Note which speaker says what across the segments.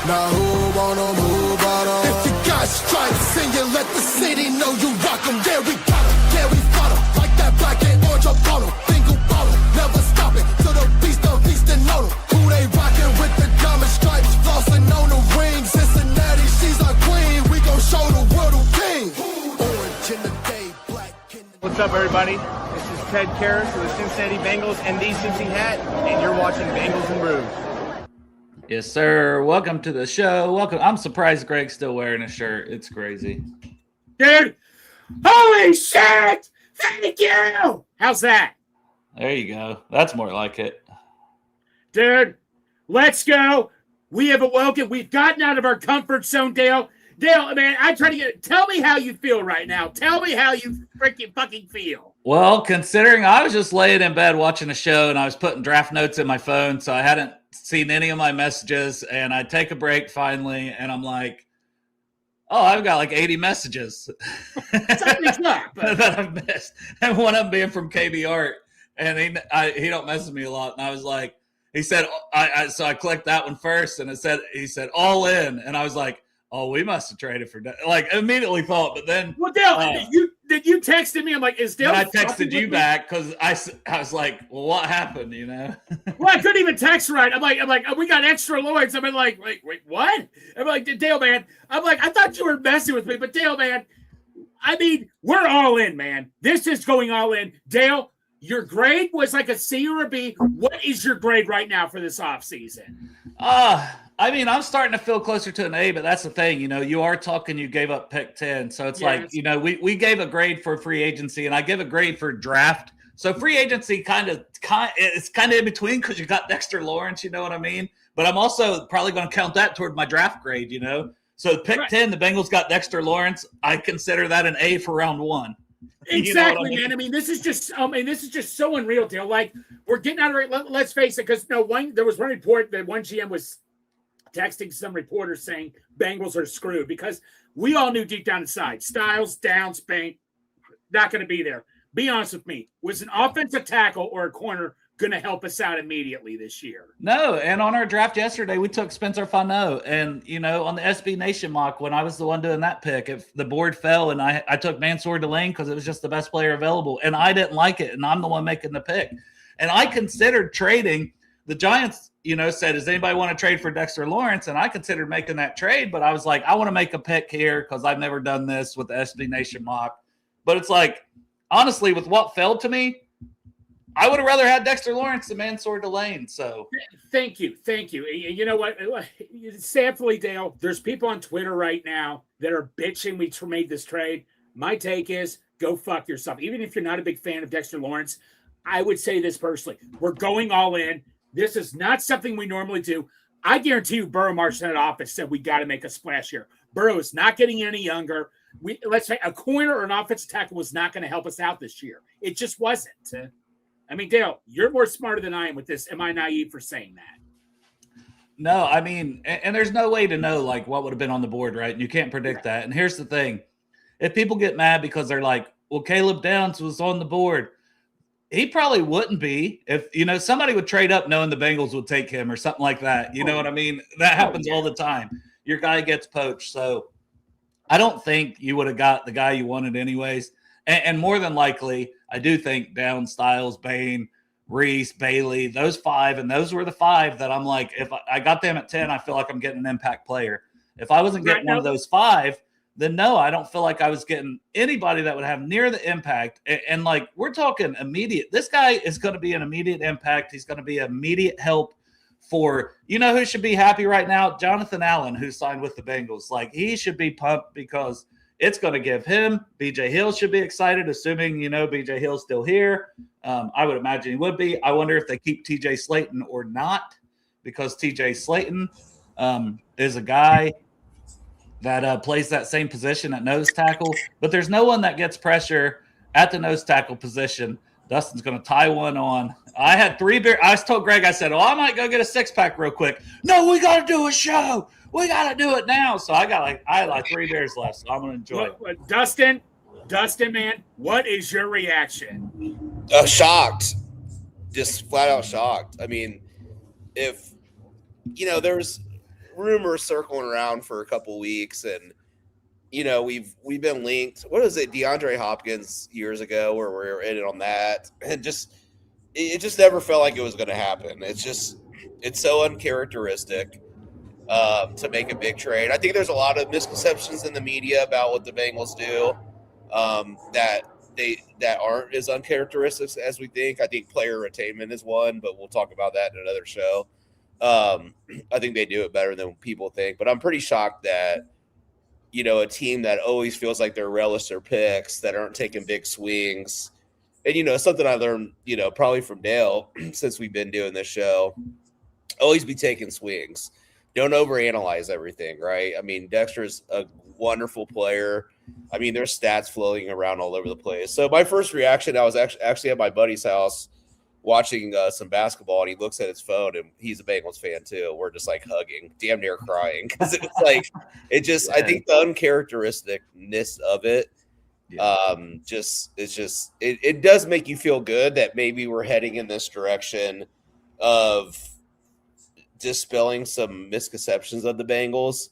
Speaker 1: Now who wanna move out? If you got stripes and you let the city know you rock 'em, yeah, we got 'em, yeah, we fought 'em. Like that black and orange up on 'em. Bingo ball 'em, never stop it. To the beast and know 'em. Who they rockin' with the diamond stripes, flossin' on the ring. Cincinnati, she's our queen. We gon' show the world who king. Orange in the day, black in the...
Speaker 2: What's up, everybody? This is Ted Karras of the Cincinnati Bengals and the Cincy Hat, and you're watching Bengals and Brews.
Speaker 3: Yes, sir. Welcome to the show. Welcome. I'm surprised Greg's still wearing a shirt. It's crazy.
Speaker 4: Dude, holy shit! Thank you! How's that?
Speaker 3: There you go. That's more like it.
Speaker 4: Dude, let's go. We have awoken. We've gotten out of our comfort zone, Dale. Dale, man, I try to get... Tell me how you feel right now. Tell me how you freaking fucking feel.
Speaker 3: Well, considering I was just laying in bed watching a show and I was putting draft notes in my phone, so I hadn't seen any of my messages, and I take a break finally, and I'm like, oh, I've got like 80 messages that I've missed, and one of them being from KB Art, and he don't message me a lot, and I was like, he said, so I clicked that one first, and he said all in, and I was like, oh, we must have traded for like immediately thought, but then
Speaker 4: well, Dale, you texted me. I'm like, is Dale?
Speaker 3: I texted you back because I was like, well, what happened? You know?
Speaker 4: Well, I couldn't even text right. I'm like, oh, we got extra Lloyds. I'm like, wait, what? I'm like, Dale, man. I'm like, I thought you were messing with me, but Dale, man. I mean, we're all in, man. This is going all in. Dale, your grade was like a C or a B. What is your grade right now for this offseason?
Speaker 3: I mean, I'm starting to feel closer to an A, but that's the thing. You know, you are talking, you gave up pick 10. So it's like, you know, we gave a grade for free agency, and I give a grade for draft. So free agency it's kind of in between because you got Dexter Lawrence, you know what I mean? But I'm also probably going to count that toward my draft grade, you know? So pick 10, the Bengals got Dexter Lawrence. I consider that an A for round one.
Speaker 4: Exactly, man. I mean, this is just so unreal, Dale. Like, we're getting out of it. Let's face it, because there was one report that one GM was texting some reporters saying Bengals are screwed because we all knew deep down inside Styles, Downs, Bank, not going to be there. Be honest with me. Was an offensive tackle or a corner going to help us out immediately this year?
Speaker 3: No, and on our draft yesterday, we took Spencer Fano. And, you know, on the SB Nation mock, when I was the one doing that pick, if the board fell and I took Mansour Delane because it was just the best player available, and I didn't like it, and I'm the one making the pick. And I considered trading. The Giants, you know, said, does anybody want to trade for Dexter Lawrence? And I considered making that trade, but I was like, I want to make a pick here because I've never done this with the SB Nation mock. But it's like, honestly, with what fell to me, I would have rather had Dexter Lawrence than Mansour Delane. So
Speaker 4: thank you. You know what? Sadly, Dale, there's people on Twitter right now that are bitching we made this trade. My take is go fuck yourself. Even if you're not a big fan of Dexter Lawrence, I would say this personally. We're going all in. This is not something we normally do. I guarantee you Burrow marched in that office said we got to make a splash here. Burrow is not getting any younger. Let's say a corner or an offensive tackle was not going to help us out this year. It just wasn't. I mean, Dale, you're more smarter than I am with this. Am I naive for saying that?
Speaker 3: No, I mean, and there's no way to know like what would have been on the board, right? And you can't predict that. And here's the thing. If people get mad because they're like, well, Caleb Downs was on the board, he probably wouldn't be if, you know, somebody would trade up knowing the Bengals would take him or something like that. You know what I mean? That happens all the time. Your guy gets poached. So I don't think you would have got the guy you wanted anyways. And more than likely, I do think Downs, Styles, Bain, Reese, Bailey, those five, and those were the five that I'm like, if I got them at 10, I feel like I'm getting an impact player. If I wasn't getting one of those five, then no, I don't feel like I was getting anybody that would have near the impact. And like, we're talking immediate. This guy is going to be an immediate impact. He's going to be immediate help for, you know, who should be happy right now? Jonathan Allen, who signed with the Bengals. Like, he should be pumped because it's going to give him. BJ Hill should be excited, assuming, you know, BJ Hill's still here. I would imagine he would be. I wonder if they keep TJ Slayton or not, because TJ Slayton is a guy that plays that same position at nose tackle, but there's no one that gets pressure at the nose tackle position. Dustin's going to tie one on. I had 3 beers. I told Greg, I said, I might go get a 6-pack real quick. No, we got to do a show. We got to do it now. So I had like 3 beers left, so I'm going to enjoy it.
Speaker 4: Dustin, man, what is your reaction?
Speaker 5: Shocked. Just flat out shocked. I mean, if, you know, rumors circling around for a couple weeks, and we've been linked. What is it, DeAndre Hopkins years ago, where we were in it on that, and it just never felt like it was going to happen. It's so uncharacteristic to make a big trade. I think there's a lot of misconceptions in the media about what the Bengals do that aren't as uncharacteristic as we think. I think player retainment is one, but we'll talk about that in another show. I think they do it better than people think, but I'm pretty shocked that a team that always feels like they're relish their picks, that aren't taking big swings. And something I learned probably from Dale since we've been doing this show, always be taking swings. Don't overanalyze everything, right? I mean, Dexter's a wonderful player. I mean, there's stats floating around all over the place. So my first reaction, I was actually at my buddy's house watching some basketball, and he looks at his phone, and he's a Bengals fan too. We're just like hugging, damn near crying, because it's like I think the uncharacteristicness of it, it does make you feel good that maybe we're heading in this direction of dispelling some misconceptions of the Bengals.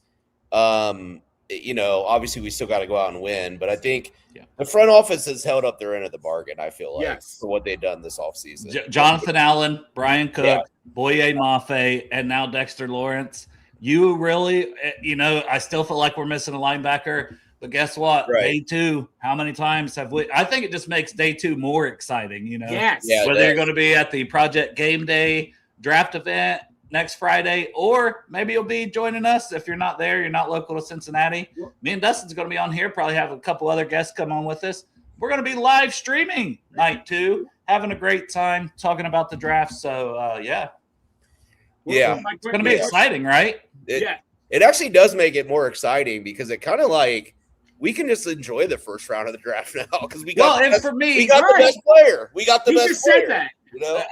Speaker 5: Obviously we still got to go out and win, but I think the front office has held up their end of the bargain, I feel like, for what they've done this offseason.
Speaker 3: Jonathan Allen, Brian Cook, Boye Mafe, and now Dexter Lawrence. You really, I still feel like we're missing a linebacker, but guess what?
Speaker 5: Right.
Speaker 3: Day 2, how many times have we – I think it just makes day 2 more exciting,
Speaker 4: Yes.
Speaker 5: Yeah,
Speaker 3: whether you're going to be at the Project Game Day draft event next Friday, or maybe you'll be joining us if you're not there, you're not local to Cincinnati. Me and Dustin's going to be on here, probably have a couple other guests come on with us. We're going to be live streaming night 2, having a great time talking about the draft. So,
Speaker 5: Yeah.
Speaker 3: It's going to be exciting, right?
Speaker 5: It actually does make it more exciting because it kind of like we can just enjoy the first round of the draft now because we got the best player. We got the best
Speaker 4: just
Speaker 5: player.
Speaker 4: said that.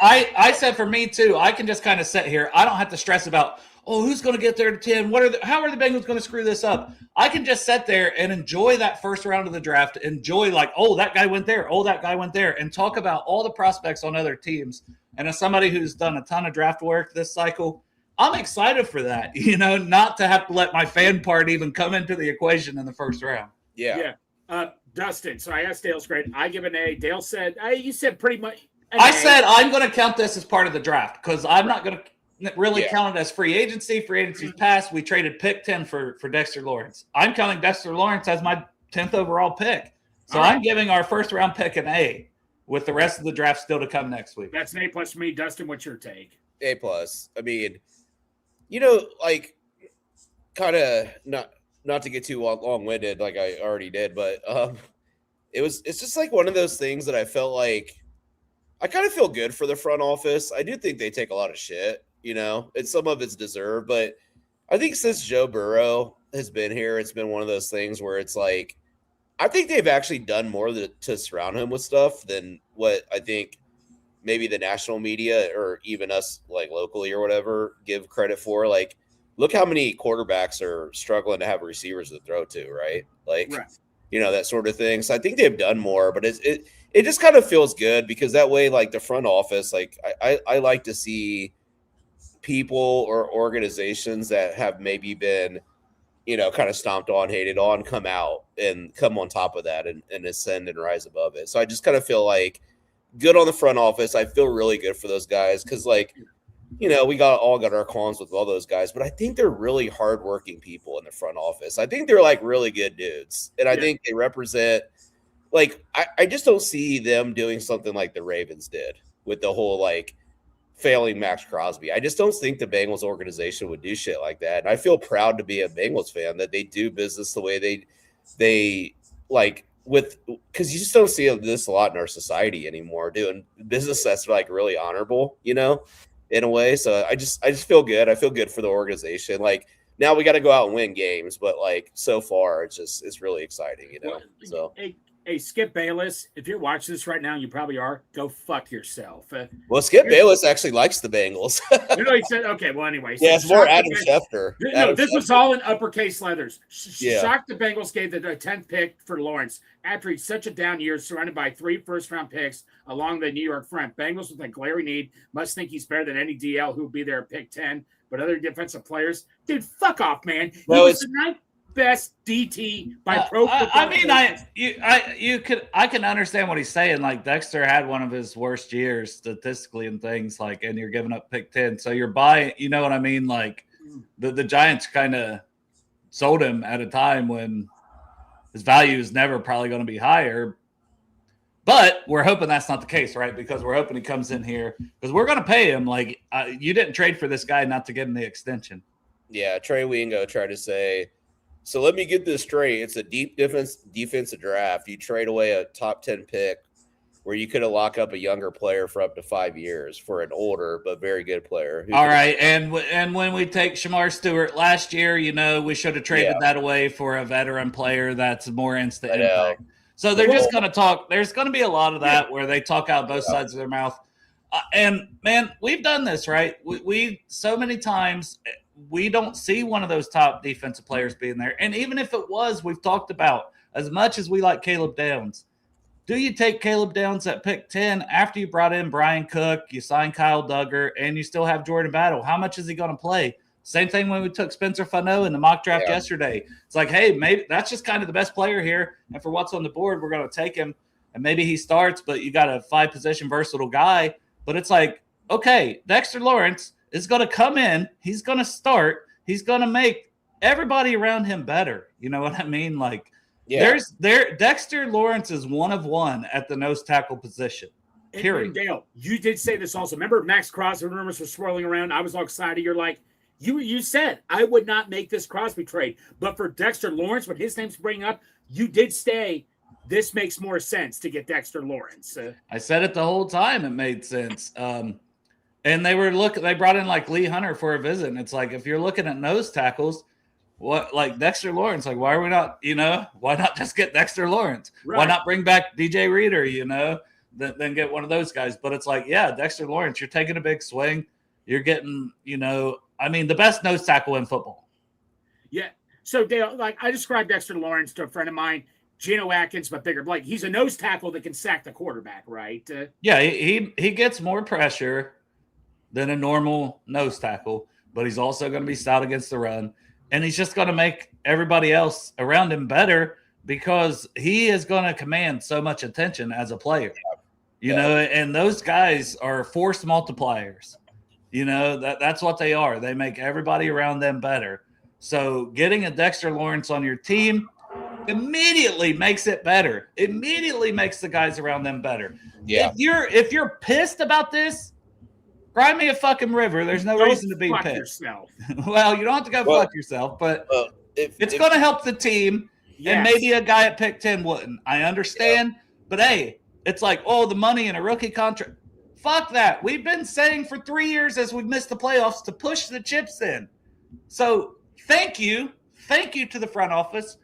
Speaker 3: I said for me too, I can just kind of sit here. I don't have to stress about, who's going to get there to 10? How are the Bengals going to screw this up? I can just sit there and enjoy that first round of the draft, enjoy that guy went there, that guy went there, and talk about all the prospects on other teams. And as somebody who's done a ton of draft work this cycle, I'm excited for that, not to have to let my fan part even come into the equation in the first round.
Speaker 5: Yeah.
Speaker 4: Dustin, so I asked Dale's grade. I give an A. Dale said, you said pretty much.
Speaker 3: I said I'm going to count this as part of the draft because I'm not going to really count it as free agency. Free agency's passed. We traded pick 10 for Dexter Lawrence. I'm counting Dexter Lawrence as my 10th overall pick. So I'm giving our first round pick an A with the rest of the draft still to come next week.
Speaker 4: That's an A+ for me. Dustin, what's your take?
Speaker 5: A+. I mean, kind of not to get too long-winded like I already did, but it's just like one of those things that I felt like I kind of feel good for the front office. I do think they take a lot of shit, and some of it's deserved, but I think since Joe Burrow has been here, it's been one of those things where it's like, I think they've actually done more to surround him with stuff than what I think maybe the national media or even us like locally or whatever give credit for. Like, look how many quarterbacks are struggling to have receivers to throw to, right? That sort of thing. So I think they've done more, but it just kind of feels good because that way, like the front office, like I like to see people or organizations that have maybe been, kind of stomped on, hated on, come out and come on top of that and ascend and rise above it. So I just kind of feel like good on the front office. I feel really good for those guys because we all got our cons with all those guys, but I think they're really hardworking people in the front office. I think they're like really good dudes. And I think they represent I just don't see them doing something like the Ravens did with the whole failing Max Crosby. I just don't think the Bengals organization would do shit like that. And I feel proud to be a Bengals fan that they do business the way they because you just don't see this a lot in our society anymore, doing business that's really honorable, in a way. So I just feel good. I feel good for the organization. Now we got to go out and win games, but so far it's really exciting, So
Speaker 4: Hey, Skip Bayless, if you're watching this right now, you probably are. Go fuck yourself.
Speaker 5: Well, Skip Bayless actually likes the Bengals.
Speaker 4: He said, okay, well, anyway.
Speaker 5: Yeah, it's more Adam Schefter.
Speaker 4: This was all in uppercase letters.
Speaker 5: Yeah.
Speaker 4: Shocked the Bengals gave the 10th pick for Lawrence after he's such a down year, surrounded by 3 first-round picks along the New York front. Bengals with a glaring need must think he's better than any DL who will be there at pick 10. but other defensive players, dude, fuck off, man. He
Speaker 5: No,
Speaker 4: was the ninth best DT by Pro Football.
Speaker 3: I mean, I can understand what he's saying. Like Dexter had one of his worst years statistically and things like, and you're giving up pick 10, so you're buying. You know what I mean? Like the Giants kind of sold him at a time when his value is never probably going to be higher. But we're hoping that's not the case, right? Because we're hoping he comes in here because we're going to pay him. Like you didn't trade for this guy not to get him the extension.
Speaker 5: Yeah, Trey Wingo tried to say. So let me get this straight. It's a deep defensive draft. You trade away a top 10 pick where you could have locked up a younger player for up to 5 years for an older but very good player.
Speaker 3: All right, and when we take Shamar Stewart last year, we should have traded that away for a veteran player that's more instant impact. So they're just going to talk. There's going to be a lot of that where they talk out both sides of their mouth. And, man, we've done this, right? We so many times – we don't see one of those top defensive players being there. And even if it was, we've talked about as much as we like Caleb Downs. Do you take Caleb Downs at pick 10 after you brought in Brian Cook, you signed Kyle Duggar, and you still have Jordan Battle? How much is he going to play? Same thing when we took Spencer Fano in the mock draft yesterday. It's like, hey, maybe that's just kind of the best player here. And for what's on the board, we're going to take him. And maybe he starts, but you got a 5-position versatile guy. But it's like, okay, Dexter Lawrence is going to come in. He's going to start. He's going to make everybody around him better. You know what I mean? Like, Dexter Lawrence is one of one at the nose tackle position. Period.
Speaker 4: And Dale, you did say this also. Remember Max Crosby rumors were swirling around. I was all excited. You're like, you said I would not make this Crosby trade. But for Dexter Lawrence, when his name's bringing up, you did stay. This makes more sense to get Dexter Lawrence.
Speaker 3: I said it the whole time. It made sense. And they brought in like Lee Hunter for a visit. And it's like, if you're looking at nose tackles, like Dexter Lawrence, like, why are we not, why not just get Dexter Lawrence? Right. Why not bring back DJ Reader, then get one of those guys? But it's like, yeah, Dexter Lawrence, you're taking a big swing. You're getting, the best nose tackle in football. Yeah.
Speaker 4: So Dale, like I described Dexter Lawrence to a friend of mine, Geno Atkins, but bigger. Like he's a nose tackle that can sack the quarterback, right?
Speaker 3: Yeah, he gets more pressure than a normal nose tackle, but he's also going to be stout against the run. And he's just going to make everybody else around him better because he is going to command so much attention as a player, and those guys are force multipliers. That's what they are. They make everybody around them better. So getting a Dexter Lawrence on your team immediately makes it better. Immediately makes the guys around them better. Yeah. If you're pissed about this, cry me a fucking river. There's no reason to be pissed. Well, you don't have to go fuck yourself, but it's going to help the team, and maybe a guy at pick 10 wouldn't. I understand, but hey, it's like, the money in a rookie contract. Fuck that. We've been saying for 3 years as we've missed the playoffs to push the chips in. So thank you to the front office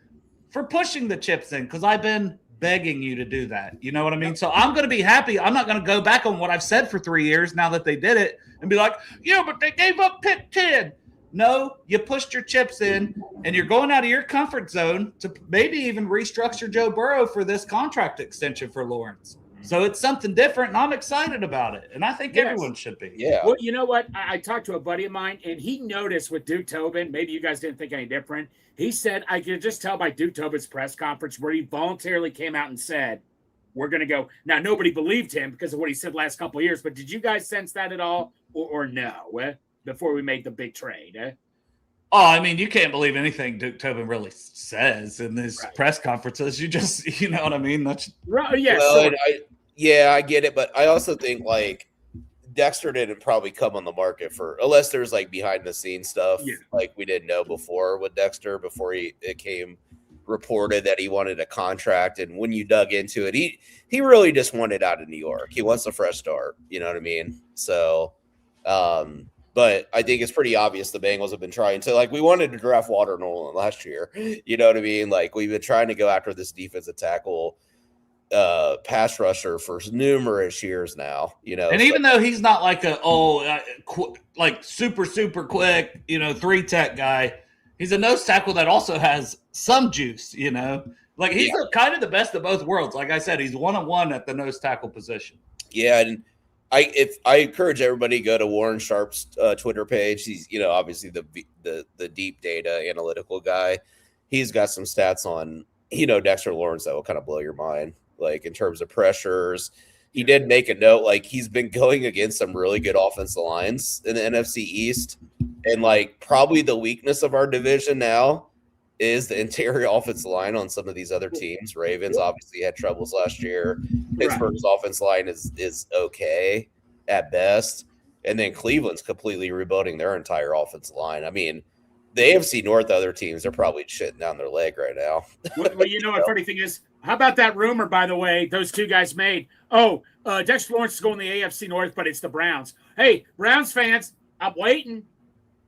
Speaker 3: for pushing the chips in because I've been begging you to do that. You know what I mean? So I'm going to be happy. I'm not going to go back on what I've said for 3 years now that they did it and be like, but they gave up pick 10. No, you pushed your chips in and you're going out of your comfort zone to maybe even restructure Joe Burrow for this contract extension for Lawrence. So it's something different, and I'm excited about it. And I think everyone should be.
Speaker 5: Yeah.
Speaker 4: Well, you know what? I talked to a buddy of mine, and he noticed with Duke Tobin, maybe you guys didn't think any different. He said, I could just tell by Duke Tobin's press conference where he voluntarily came out and said, we're going to go. Now, nobody believed him because of what he said last couple of years, but did you guys sense that at all or no before we made the big trade?
Speaker 3: Oh, I mean, you can't believe anything Duke Tobin really says in his press conferences. You just, you know what I mean? That's
Speaker 4: right. Yeah.
Speaker 5: Well, I get it, but I also think like Dexter didn't probably come on the market unless there's like behind the scenes stuff like we didn't know before with Dexter before it came reported that he wanted a contract. And when you dug into it, he really just wanted out of New York. He wants a fresh start. You know what I mean? So, but I think it's pretty obvious the Bengals have been trying to, like, we wanted to draft Walter Nolan last year. You know what I mean? Like, we've been trying to go after this defensive tackle pass rusher for numerous years now,
Speaker 3: And even though he's not like like super, super quick, 3-tech guy, he's a nose tackle that also has some juice, Like, he's kind of the best of both worlds. Like I said, he's 1-on-1 at the nose tackle position.
Speaker 5: Yeah, and I encourage everybody to go to Warren Sharp's Twitter page. He's obviously the deep data analytical guy. He's got some stats on Dexter Lawrence that will kind of blow your mind, like in terms of pressures. He did make a note, like he's been going against some really good offensive lines in the NFC East, and like probably the weakness of our division now is the interior offensive line on some of these other teams. Ravens obviously had troubles last year. Pittsburgh's offensive line is okay at best. And then Cleveland's completely rebuilding their entire offensive line. I mean, the AFC North other teams are probably shitting down their leg right now.
Speaker 4: Well, what funny thing is, how about that rumor, by the way, those two guys made? Oh, Dexter Lawrence is going to the AFC North, but it's the Browns. Hey, Browns fans, I'm waiting.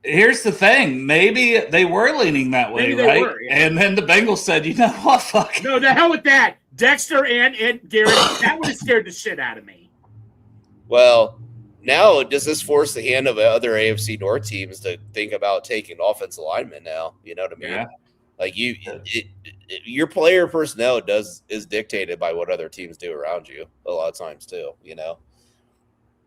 Speaker 3: Here's the thing. Maybe they were leaning that way, right? Were, yeah. And then the Bengals said, you know what, fuck.
Speaker 4: No, the hell with that. Dexter and Garrett, that would have scared the shit out of me.
Speaker 5: Well, now does this force the hand of other AFC North teams to think about taking offensive linemen now? You know what I mean? Yeah. Like your player personnel is dictated by what other teams do around you a lot of times too,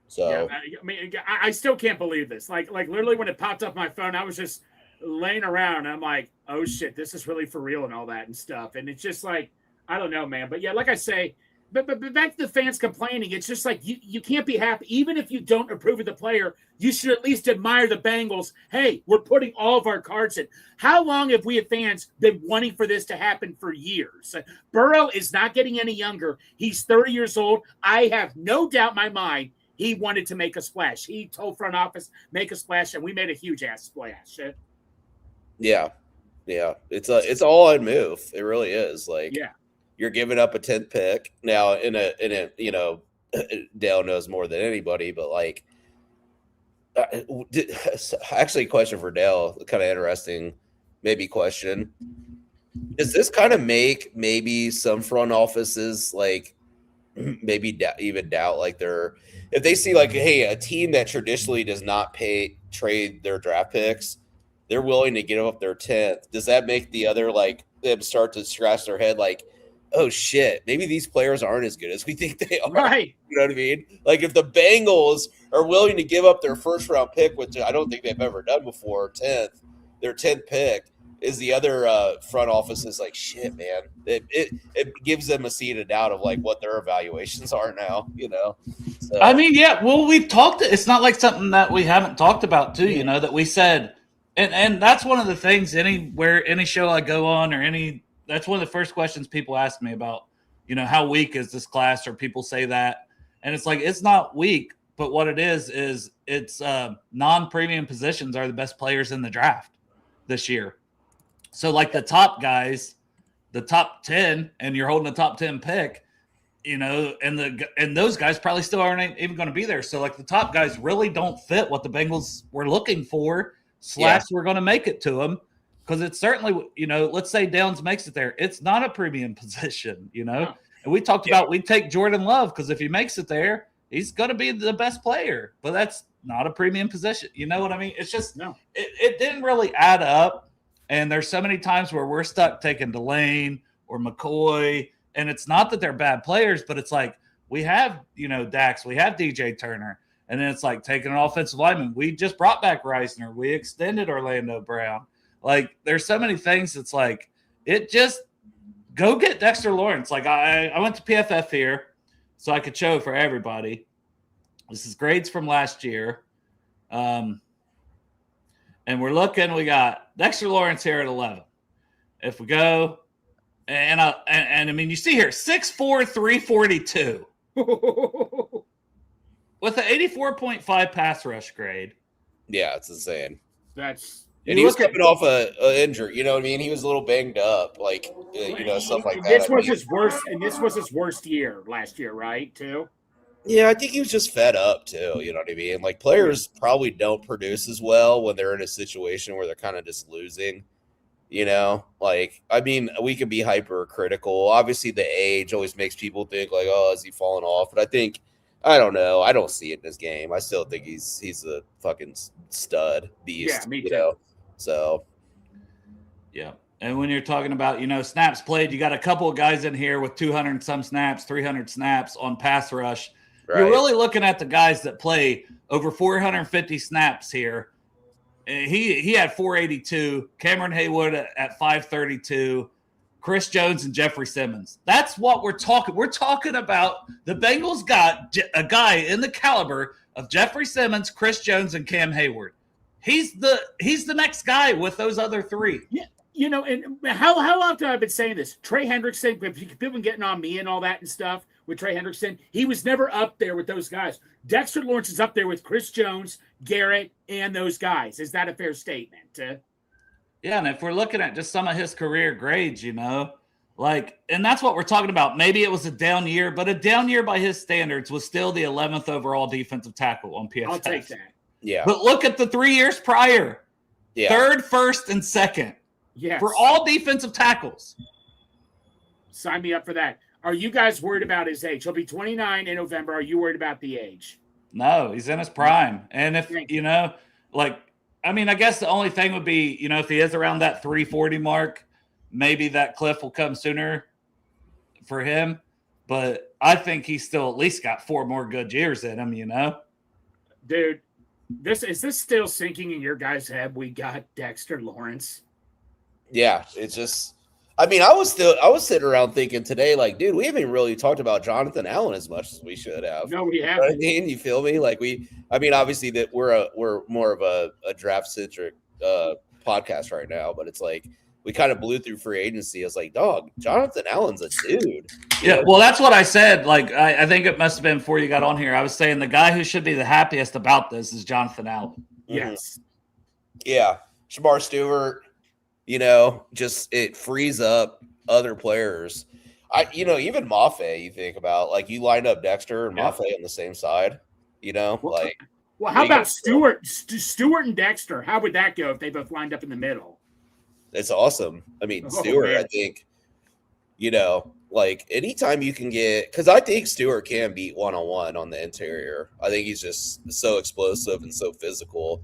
Speaker 5: So
Speaker 4: yeah, I mean, I still can't believe this. Like literally when it popped up my phone, I was just laying around. And I'm like, oh shit, this is really for real and all that and stuff. And it's just like, I don't know, man. But yeah, like I say, but back to the fans complaining. It's just like you can't be happy. Even if you don't approve of the player, you should at least admire the Bengals. Hey, we're putting all of our cards in. How long have we as fans been wanting for this to happen for years? Burrow is not getting any younger. He's 30 years old. I have no doubt in my mind he wanted to make a splash. He told front office, make a splash, and we made a huge ass splash.
Speaker 5: Yeah. It's all on move. It really is. Like,
Speaker 4: yeah.
Speaker 5: You're giving up a 10th pick now in a Dale knows more than anybody, but like, actually a question for Dale, kind of interesting, maybe question. Does this kind of make maybe some front offices like maybe even doubt like if they see like, hey, a team that traditionally does not trade their draft picks, they're willing to give up their 10th. Does that make the other like them start to scratch their head like, oh shit, maybe these players aren't as good as we think they are?
Speaker 4: Right.
Speaker 5: You know what I mean? Like if the Bengals are willing to give up their first round pick, which I don't think they've ever done before, their 10th pick, is the other front office is like, shit, man. It gives them a seed of doubt of like what their evaluations are now, So.
Speaker 3: I mean, yeah, well, we've talked. It's not like something that we haven't talked about too, that we said, and that's one of the things any show I go on or that's one of the first questions people ask me about, how weak is this class, or people say that. And it's like, it's not weak, but what it is it's non-premium positions are the best players in the draft this year. So like the top guys, the top 10, and you're holding a top 10 pick, and those guys probably still aren't even going to be there. So like the top guys really don't fit what the Bengals were looking for, / we're going to make it to them. Because it's certainly, let's say Downs makes it there. It's not a premium position, And we talked about we'd take Jordan Love because if he makes it there, he's going to be the best player. But that's not a premium position. You know what I mean? It's just it didn't really add up. And there's so many times where we're stuck taking Delane or McCoy. And it's not that they're bad players, but it's like we have, Dax, we have DJ Turner. And then it's like taking an offensive lineman. We just brought back Reisner. We extended Orlando Brown. Like, there's so many things. It's like, it just go get Dexter Lawrence. Like, I went to PFF here so I could show for everybody. This is grades from last year. And we're looking, we got Dexter Lawrence here at 11. If we go, and I mean, you see here, 6'4", 342. With an 84.5 pass rush grade.
Speaker 5: Yeah, it's insane.
Speaker 4: And
Speaker 5: he was coming off a injury, you know what I mean? He was a little banged up, like, stuff like that.
Speaker 4: This was his worst year last year, right, too?
Speaker 5: Yeah, I think he was just fed up, too, you know what I mean? Like, players probably don't produce as well when they're in a situation where they're kind of just losing, Like, I mean, we could be hypercritical. Obviously, the age always makes people think, like, oh, is he falling off? But I don't know. I don't see it in his game. I still think he's a fucking stud beast.
Speaker 4: Yeah, me too.
Speaker 5: So,
Speaker 3: yeah. And when you're talking about, snaps played, you got a couple of guys in here with 200 some snaps, 300 snaps on pass rush. You're really looking at the guys that play over 450 snaps here. He had 482. Cameron Haywood at 532. Chris Jones and Jeffrey Simmons. That's what we're talking. We're talking about the Bengals got a guy in the caliber of Jeffrey Simmons, Chris Jones, and Cam Hayward. He's the next guy with those other three.
Speaker 4: Yeah. You know, and how often I've been saying this? Trey Hendrickson, people been getting on me and all that and stuff with Trey Hendrickson. He was never up there with those guys. Dexter Lawrence is up there with Chris Jones, Garrett, and those guys. Is that a fair statement?
Speaker 3: Yeah, and if we're looking at just some of his career grades, and that's what we're talking about. Maybe it was a down year, but a down year by his standards was still the 11th overall defensive tackle on PFF.
Speaker 4: I'll take that.
Speaker 5: Yeah.
Speaker 3: But look at the 3 years prior.
Speaker 5: Yeah.
Speaker 3: Third, first, and second.
Speaker 4: Yes.
Speaker 3: For all defensive tackles.
Speaker 4: Sign me up for that. Are you guys worried about his age? He'll be 29 in November. Are you worried about the age?
Speaker 3: No, he's in his prime. And if, I guess the only thing would be, if he is around that 340 mark, maybe that cliff will come sooner for him. But I think he's still at least got 4 more good years in him,
Speaker 4: Dude, is this still sinking in your guys' head? We got Dexter Lawrence.
Speaker 5: Yeah, it's just I was sitting around thinking today, like, dude, we haven't really talked about Jonathan Allen as much as we should have.
Speaker 4: No, we
Speaker 5: You know
Speaker 4: haven't.
Speaker 5: what I mean? You feel me? Like obviously that we're more of a draft centric podcast right now, but it's like we kind of blew through free agency. I was like, dog, Jonathan Allen's a dude.
Speaker 3: Yeah, well, that's what I said. Like, I think it must have been before you got on here. I was saying the guy who should be the happiest about this is Jonathan Allen.
Speaker 4: Yes.
Speaker 5: Yeah. Shamar Stewart, just it frees up other players. Even Mafe, you think about, like, you line up Dexter and Mafe on the same side,
Speaker 4: Well, how about Stewart and Dexter? How would that go if they both lined up in the middle?
Speaker 5: It's awesome. I mean,
Speaker 4: Oh,
Speaker 5: Stewart,
Speaker 4: man.
Speaker 5: I think, anytime you can get, because I think Stewart can beat one-on-one on the interior. I think he's just so explosive and so physical.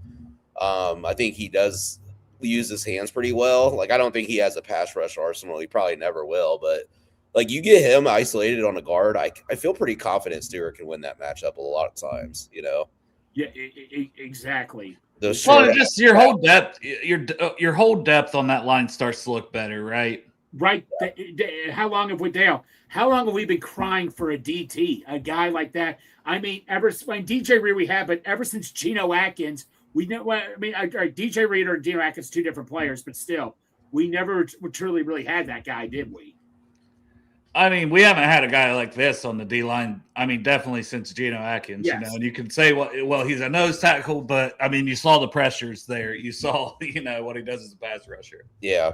Speaker 5: I think he does use his hands pretty well. Like, I don't think he has a pass rush arsenal. He probably never will, but like, you get him isolated on a guard, I feel pretty confident Stewart can win that matchup a lot of times,
Speaker 4: Yeah, exactly.
Speaker 5: Those
Speaker 3: Well,
Speaker 5: short-
Speaker 3: just your whole depth, your whole depth on that line starts to look better, right?
Speaker 4: Right. How long have we been crying for a DT, a guy like that? I mean, when DJ Reed we had, but ever since Geno Atkins, we know. DJ Reed or Geno Atkins, two different players, but still, we never truly really had that guy, did we?
Speaker 3: I mean, we haven't had a guy like this on the D line. I mean, definitely since Geno Atkins,
Speaker 4: Yes.
Speaker 3: and you can say, well, he's a nose tackle, but I mean, you saw the pressures there. You saw, what he does as a pass rusher.
Speaker 5: Yeah.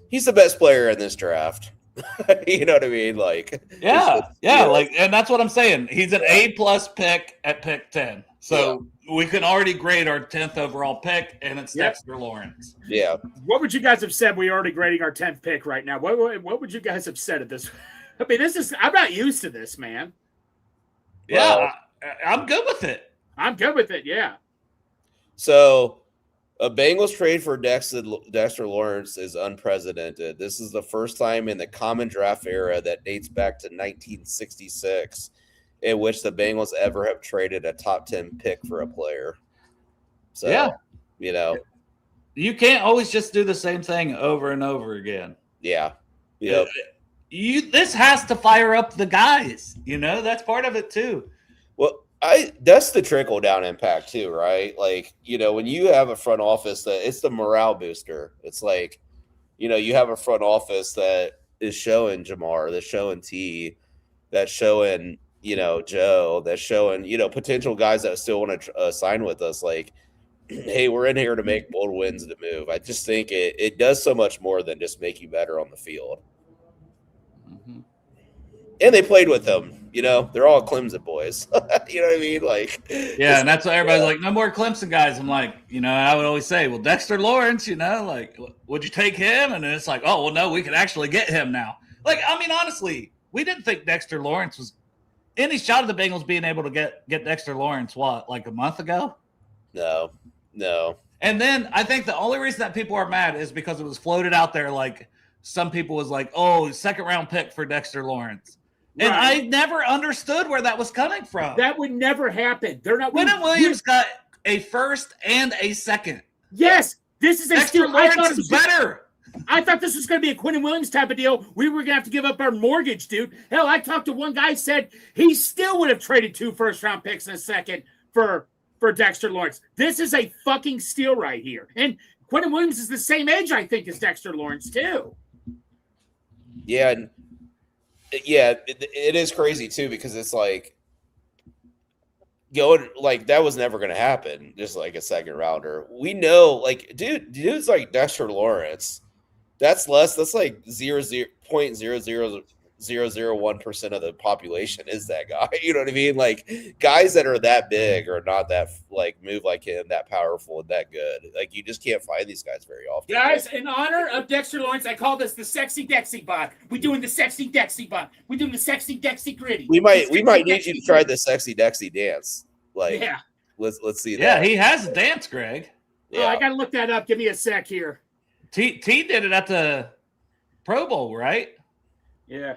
Speaker 5: He's the best player in this draft. You know what I mean? Like,
Speaker 3: and that's what I'm saying. He's an A+ pick at pick 10. So we can already grade our 10th overall pick, and it's Dexter Lawrence.
Speaker 5: Yeah.
Speaker 4: What would you guys have said? We're already grading our 10th pick right now. What would you guys have said at this? I mean, I'm not used to this, man.
Speaker 3: Yeah, I'm good with it.
Speaker 4: I'm good with it. Yeah.
Speaker 5: So a Bengals trade for Dexter Lawrence is unprecedented. This is the first time in the common draft era that dates back to 1966 in which the Bengals ever have traded a top 10 pick for a player. So,
Speaker 3: You can't always just do the same thing over and over again.
Speaker 5: Yeah. Yep.
Speaker 3: This has to fire up the guys. That's part of it too.
Speaker 5: Well, that's the trickle down impact too, right? Like, when you have a front office that it's the morale booster. It's like, you have a front office that is showing Jamar, that's showing T, that's showing, Joe, that's showing, potential guys that still want to sign with us. Like, hey, we're in here to make bold wins to move. I just think it does so much more than just make you better on the field.
Speaker 3: Mm-hmm.
Speaker 5: And they played with them. They're all Clemson boys. You know what I mean? Like,
Speaker 3: yeah, and that's why everybody's like, no more Clemson guys. I'm like, I would always say, well, Dexter Lawrence, like, would you take him? And then it's like, oh, well, no, we can actually get him now. Like, I mean, honestly, we didn't think Dexter Lawrence was any shot of the Bengals being able to get Dexter Lawrence, like a month ago?
Speaker 5: No.
Speaker 3: And then I think the only reason that people are mad is because it was floated out there like some people was like, oh, second round pick for Dexter Lawrence. And I never understood where that was coming from.
Speaker 4: That would never happen. They're not.
Speaker 3: Quinnen Williams got a first and a second.
Speaker 4: Yes, this is a
Speaker 3: Dexter
Speaker 4: steal.
Speaker 3: Lawrence is better.
Speaker 4: I thought this was going to be a Quinnen Williams type of deal. We were going to have to give up our mortgage, dude. Hell, I talked to one guy said he still would have traded 2 first-round picks in a second for Dexter Lawrence. This is a fucking steal right here. And Quinnen Williams is the same age, I think, as Dexter Lawrence, too.
Speaker 5: Yeah. Yeah, it is crazy, too, because it's like going like that was never going to happen. Just like a second rounder. We know, like, dude's like Dexter Lawrence. That's less. That's like 0.00001% of the population is that guy. You know what I mean? Like guys that are that big or not that like move like him, that powerful and that good. Like you just can't find these guys very often.
Speaker 4: Guys, in honor of Dexter Lawrence, I call this the sexy Dexy bot. We're doing the sexy Dexy bot. We're doing the sexy Dexy gritty.
Speaker 5: We might need you to try the sexy Dexy dance. Like
Speaker 4: yeah.
Speaker 5: Let's see that.
Speaker 3: Yeah, he has a dance, Greg.
Speaker 4: Yeah. Oh, I gotta look that up. Give me a sec here.
Speaker 3: T did it at the Pro Bowl, right?
Speaker 4: Yeah.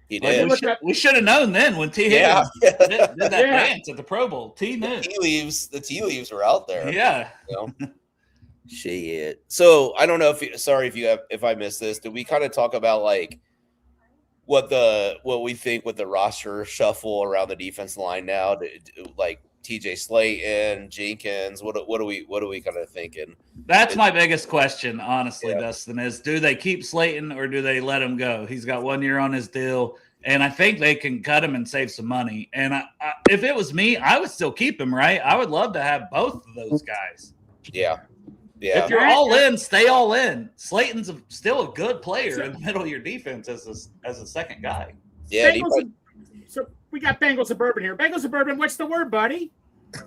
Speaker 5: He did.
Speaker 3: We should have known then when T did that dance at the Pro Bowl. T knew.
Speaker 5: The tea leaves were out there.
Speaker 3: Yeah.
Speaker 5: You know? Shit. So I don't know if I missed this. Did we kind of talk about like what we think with the roster shuffle around the defense line now? Like TJ Slayton, Jenkins. What are we kind of thinking?
Speaker 3: That's my biggest question, honestly, Dustin, is do they keep Slayton or do they let him go? He's got 1 year on his deal, and I think they can cut him and save some money. And if it was me, I would still keep him, right? I would love to have both of those guys.
Speaker 5: Yeah. Yeah.
Speaker 3: If you're all in, stay all in. Slayton's still a good player in the middle of your defense as a second guy.
Speaker 5: Yeah.
Speaker 4: So we got Bengals Suburban here. Bengals Suburban, what's the word, buddy?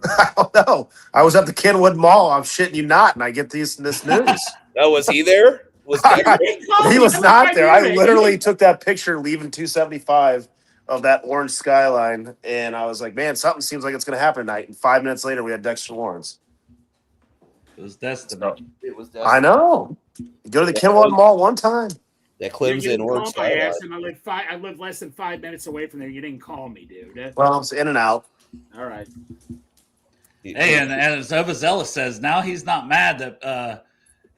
Speaker 6: I don't know. I was at the Kenwood Mall. I'm shitting you not, and I get this news.
Speaker 5: Oh, was he there?
Speaker 6: He was not there. I literally took that picture leaving 275 of that orange skyline, and I was like, man, something seems like it's going to happen tonight. And 5 minutes later, we had Dexter Lawrence.
Speaker 3: It was destiny.
Speaker 5: It was destiny.
Speaker 6: I know. You go to the Kenwood Mall one time.
Speaker 5: That Clemson orange skyline.
Speaker 4: I live less than 5 minutes away from there. You didn't call me, dude.
Speaker 6: Well, it's in and out.
Speaker 4: All right.
Speaker 3: Hey, and as Overzealous says, now he's not mad that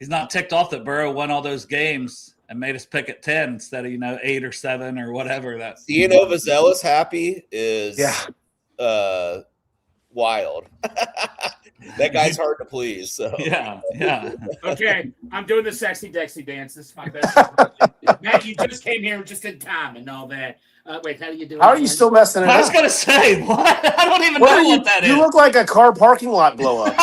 Speaker 3: he's not ticked off that Burrow won all those games and made us pick at 10 instead of 8 or 7 or whatever. That's
Speaker 5: seeing Overzealous happy is wild. That guy's hard to please. So
Speaker 3: yeah.
Speaker 4: Okay, I'm doing the sexy Dexy dance. This is my best. Matt, you just came here just in time and all that. Wait, how do you do it?
Speaker 6: How are you still messing it up?
Speaker 3: I was going to say, what? I don't even know what that is.
Speaker 6: You look like a car parking lot blow up.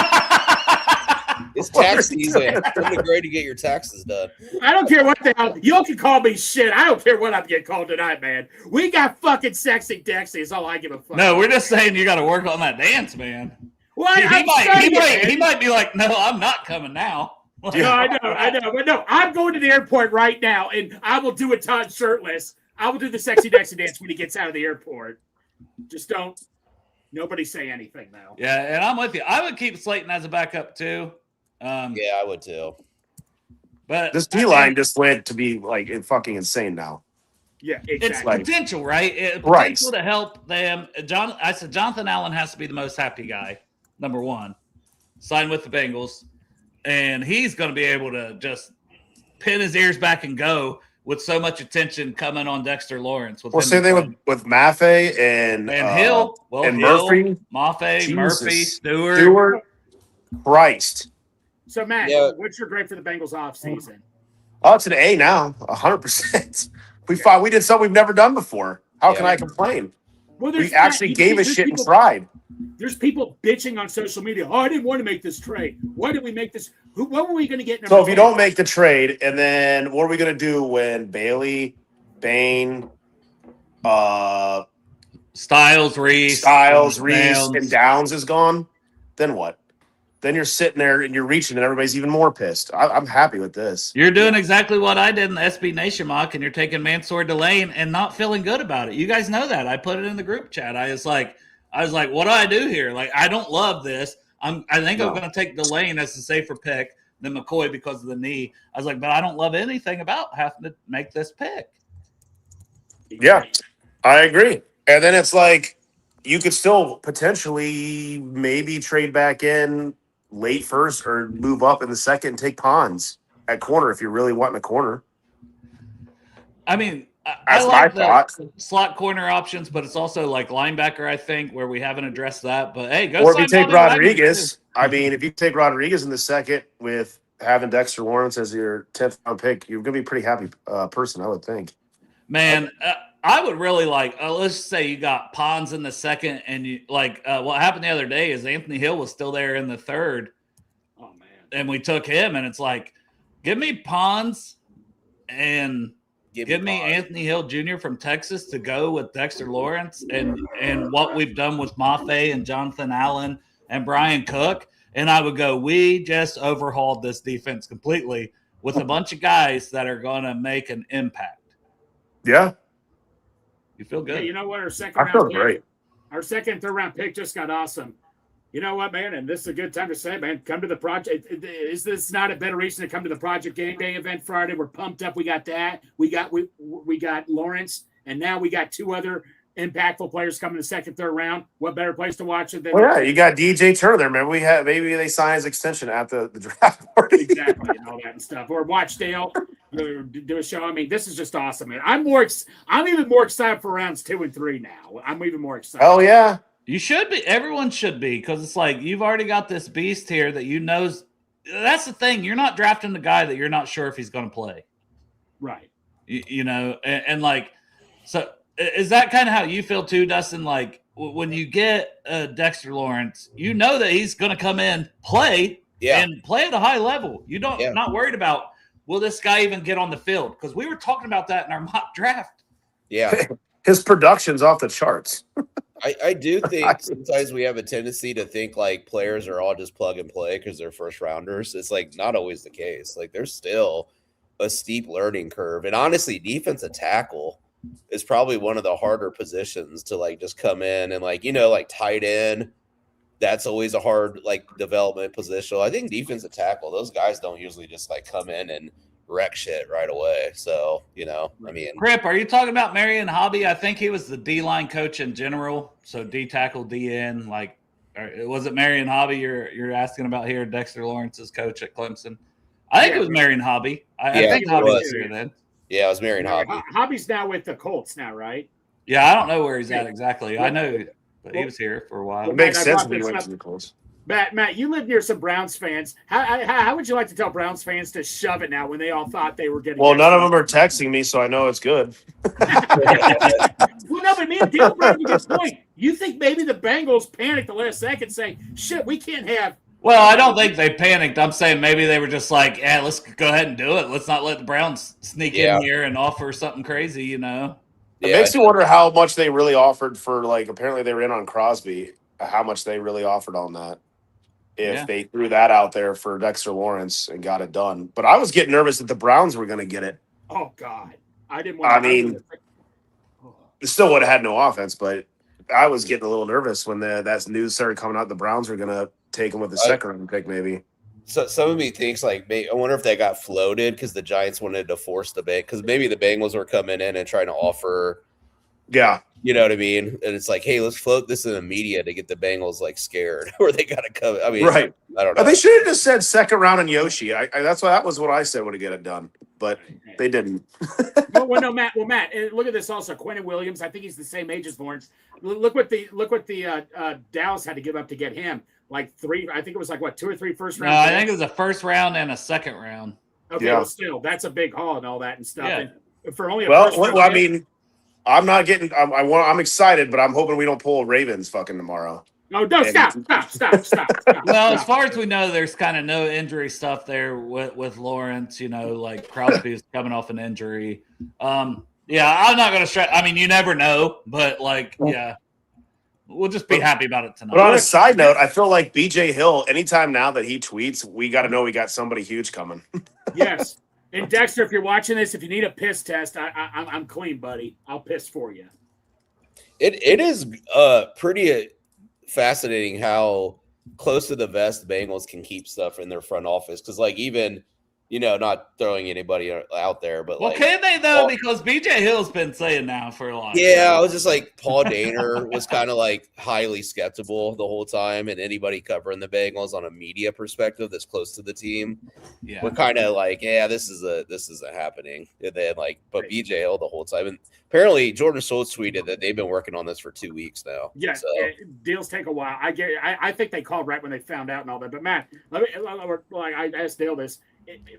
Speaker 5: It's tax season. Come to Gray to get your taxes done.
Speaker 4: I don't care what the hell. You can call me shit. I don't care what I'm getting called tonight, man. We got fucking sexy Dexy is all I give a fuck.
Speaker 3: No, we're just saying you got to work on that dance, man.
Speaker 4: Well,
Speaker 3: he might be like, no, I'm not coming now.
Speaker 4: No, I know. But no, I'm going to the airport right now, and I will do it Todd shirtless. I will do the sexy Dexy dance when he gets out of the airport. Just don't. Nobody say anything, though.
Speaker 3: Yeah, and I'm with you. I would keep Slayton as a backup, too.
Speaker 5: Yeah, I would, too.
Speaker 3: But
Speaker 6: this D-line just went to be, like, fucking insane now.
Speaker 4: Yeah, exactly.
Speaker 3: It's potential, right? Potential to help them. I said Jonathan Allen has to be the most happy guy, number one. Sign with the Bengals. And he's going to be able to just pin his ears back and go with so much attention coming on Dexter Lawrence.
Speaker 6: Same thing with Maffei and
Speaker 3: Hill. Well,
Speaker 6: and
Speaker 3: Hill,
Speaker 6: Murphy.
Speaker 3: Maffei, Murphy, Stewart.
Speaker 6: Christ.
Speaker 4: So, Matt, what's your grade for the Bengals offseason?
Speaker 6: Oh, it's an A now, 100%. We did something we've never done before. How can I complain?
Speaker 4: Well,
Speaker 6: we actually gave a shit and tried.
Speaker 4: There's people bitching on social media. Oh, I didn't want to make this trade. Why did we make this? What were we going to get?
Speaker 6: So if you don't make the trade, and then what are we going to do when Bailey, Bain,
Speaker 3: Styles, Reese,
Speaker 6: and Downs is gone? Then what? Then you're sitting there and you're reaching, and everybody's even more pissed. I'm happy with this.
Speaker 3: You're doing exactly what I did in the SB Nation mock, and you're taking Mansour Delane and not feeling good about it. You guys know that. I put it in the group chat. I was like, what do I do here? Like, I don't love this. I think I'm going to take Delane as the safer pick than McCoy because of the knee. I was like, but I don't love anything about having to make this pick.
Speaker 6: Yeah. I agree. And then it's like you could still potentially maybe trade back in late first or move up in the second and take Pons at corner if you're really wanting a corner.
Speaker 3: I mean, I
Speaker 6: That's my
Speaker 3: like the
Speaker 6: thought.
Speaker 3: slot corner options, but it's also like linebacker, I think, where we haven't addressed that. But hey, go
Speaker 6: Or if you
Speaker 3: sign
Speaker 6: take
Speaker 3: Bobby Wagner,
Speaker 6: Rodriguez,
Speaker 3: too.
Speaker 6: I mean, if you take Rodriguez in the second with having Dexter Lawrence as your 10th round pick, you're going to be a pretty happy person, I would think.
Speaker 3: Man, I would really like. Let's say you got Pons in the second, and you like what happened the other day is Anthony Hill was still there in the third.
Speaker 4: Oh man!
Speaker 3: And we took him, and it's like, give me Pons and give me Anthony Hill Jr. from Texas to go with Dexter Lawrence and what we've done with Mafe and Jonathan Allen and Brian Cook. And I would go, we just overhauled this defense completely with a bunch of guys that are going to make an impact.
Speaker 6: Yeah.
Speaker 4: You feel good? Yeah, you know what? Our second
Speaker 6: round pick, great.
Speaker 4: Our second and third round pick just got awesome. You know what, man? And this is a good time to say, man, come to the project. Is this not a better reason to come to the Project Game Day event Friday? We're pumped up. We got that. We got Lawrence, and now we got two other impactful players coming in the second, third round. What better place to watch it than?
Speaker 6: Well, yeah, you got DJ Turner there. Remember, maybe they sign his extension at the draft party.
Speaker 4: Exactly, and all that and stuff. Or watch Dale do a show. I mean, this is just awesome, man. I'm even more excited for rounds 2 and 3 now. I'm even more excited.
Speaker 6: Oh yeah.
Speaker 3: You should be. Everyone should be, because it's like you've already got this beast here that you know. That's the thing. You're not drafting the guy that you're not sure if he's going to play.
Speaker 4: Right.
Speaker 3: You know, and like, so is that kind of how you feel too, Dustin? Like when you get Dexter Lawrence, you know that he's going to come in, play, and play at a high level. You don't not worried about, will this guy even get on the field? Because we were talking about that in our mock draft.
Speaker 5: Yeah.
Speaker 6: His production's off the charts.
Speaker 5: I do think sometimes we have a tendency to think like players are all just plug and play because they're first rounders. It's like not always the case. Like there's still a steep learning curve. And honestly, defensive tackle is probably one of the harder positions to like just come in and like, you know, like tight end. That's always a hard like development position. I think defensive tackle, those guys don't usually just like come in and wreck shit right away. So, you know, I mean,
Speaker 3: Crip, are you talking about Marion Hobby? I think he was the D-line coach in general. So D tackle, DN, like, was it Marion Hobby you're asking about here? Dexter Lawrence's coach at Clemson. I think it was Marion Hobby. I think Hobby was here then.
Speaker 5: Yeah, it was Marion Hobby.
Speaker 4: Hobby's now with the Colts now, right?
Speaker 3: Yeah, I don't know where he's at exactly. I know, but he was here for a while.
Speaker 6: It makes sense when he went to the Colts.
Speaker 4: Matt, you live near some Browns fans. How would you like to tell Browns fans to shove it now when they all thought they were getting?
Speaker 6: Well, none of them are texting me, so I know it's good.
Speaker 4: Well, no, but me and Dale brought up a good point. You think maybe the Bengals panicked the last second, saying, "Shit, we can't have."
Speaker 3: Well, I don't think they panicked. I'm saying maybe they were just like, "Yeah, let's go ahead and do it. Let's not let the Browns sneak in here and offer something crazy," you know.
Speaker 6: It makes me wonder how much they really offered for, like, apparently they were in on Crosby. How much they really offered on that. If they threw that out there for Dexter Lawrence and got it done. But I was getting nervous that the Browns were going to get it.
Speaker 4: Oh, God. I didn't want to.
Speaker 6: I mean, still would have had no offense, but I was getting a little nervous when that news started coming out. The Browns were going to take him with the second round pick, maybe.
Speaker 5: So some of me thinks, like, I wonder if that got floated because the Giants wanted to force the bank, because maybe the Bengals were coming in and trying to offer.
Speaker 6: Yeah.
Speaker 5: You know what I mean? And it's like, hey, let's float this in the media to get the Bengals like scared, or they got to come. I mean,
Speaker 6: right.
Speaker 5: I don't know.
Speaker 6: They should have just said second round and Yoshi. That was what I said would have get it done, but they didn't.
Speaker 4: well, no, Matt. Well, Matt, and look at this also. Quentin Williams. I think he's the same age as Lawrence. Look what the Dallas had to give up to get him. Like 3. I think it was like what 2 or 3 first round.
Speaker 3: No, I think it was a first round and a second round.
Speaker 4: Okay, well, still that's a big haul and all that and stuff.
Speaker 3: Yeah.
Speaker 4: And for only
Speaker 6: I mean. I'm not getting. I'm excited, but I'm hoping we don't pull Ravens fucking tomorrow.
Speaker 4: No, don't stop.
Speaker 3: Well, as far as we know, there's kind of no injury stuff there with Lawrence. You know, like Crosby is coming off an injury. Yeah, I'm not going to stress. I mean, you never know, but like, yeah, we'll just be happy about it tonight.
Speaker 6: But on a side note, I feel like BJ Hill. Anytime now that he tweets, we got to know we got somebody huge coming.
Speaker 4: Yes. And Dexter, if you're watching this, if you need a piss test, I'm clean, buddy. I'll piss for you.
Speaker 5: It is pretty fascinating how close to the vest Bengals can keep stuff in their front office, because like even not throwing anybody out there, but
Speaker 3: Well,
Speaker 5: like,
Speaker 3: can they though? Because BJ Hill's been saying now for a lot.
Speaker 5: yeah, I was just like Paul Daner was kind of like highly skeptical the whole time, and anybody covering the Bengals on a media perspective that's close to the team, we're kind of like, yeah, this isn't happening. And then but BJ Hill the whole time, and apparently Jordan Schultz tweeted that they've been working on this for 2 weeks now.
Speaker 4: Yeah,
Speaker 5: so.
Speaker 4: Deals take a while. I think they called right when they found out and all that. But Matt, I asked Dale this.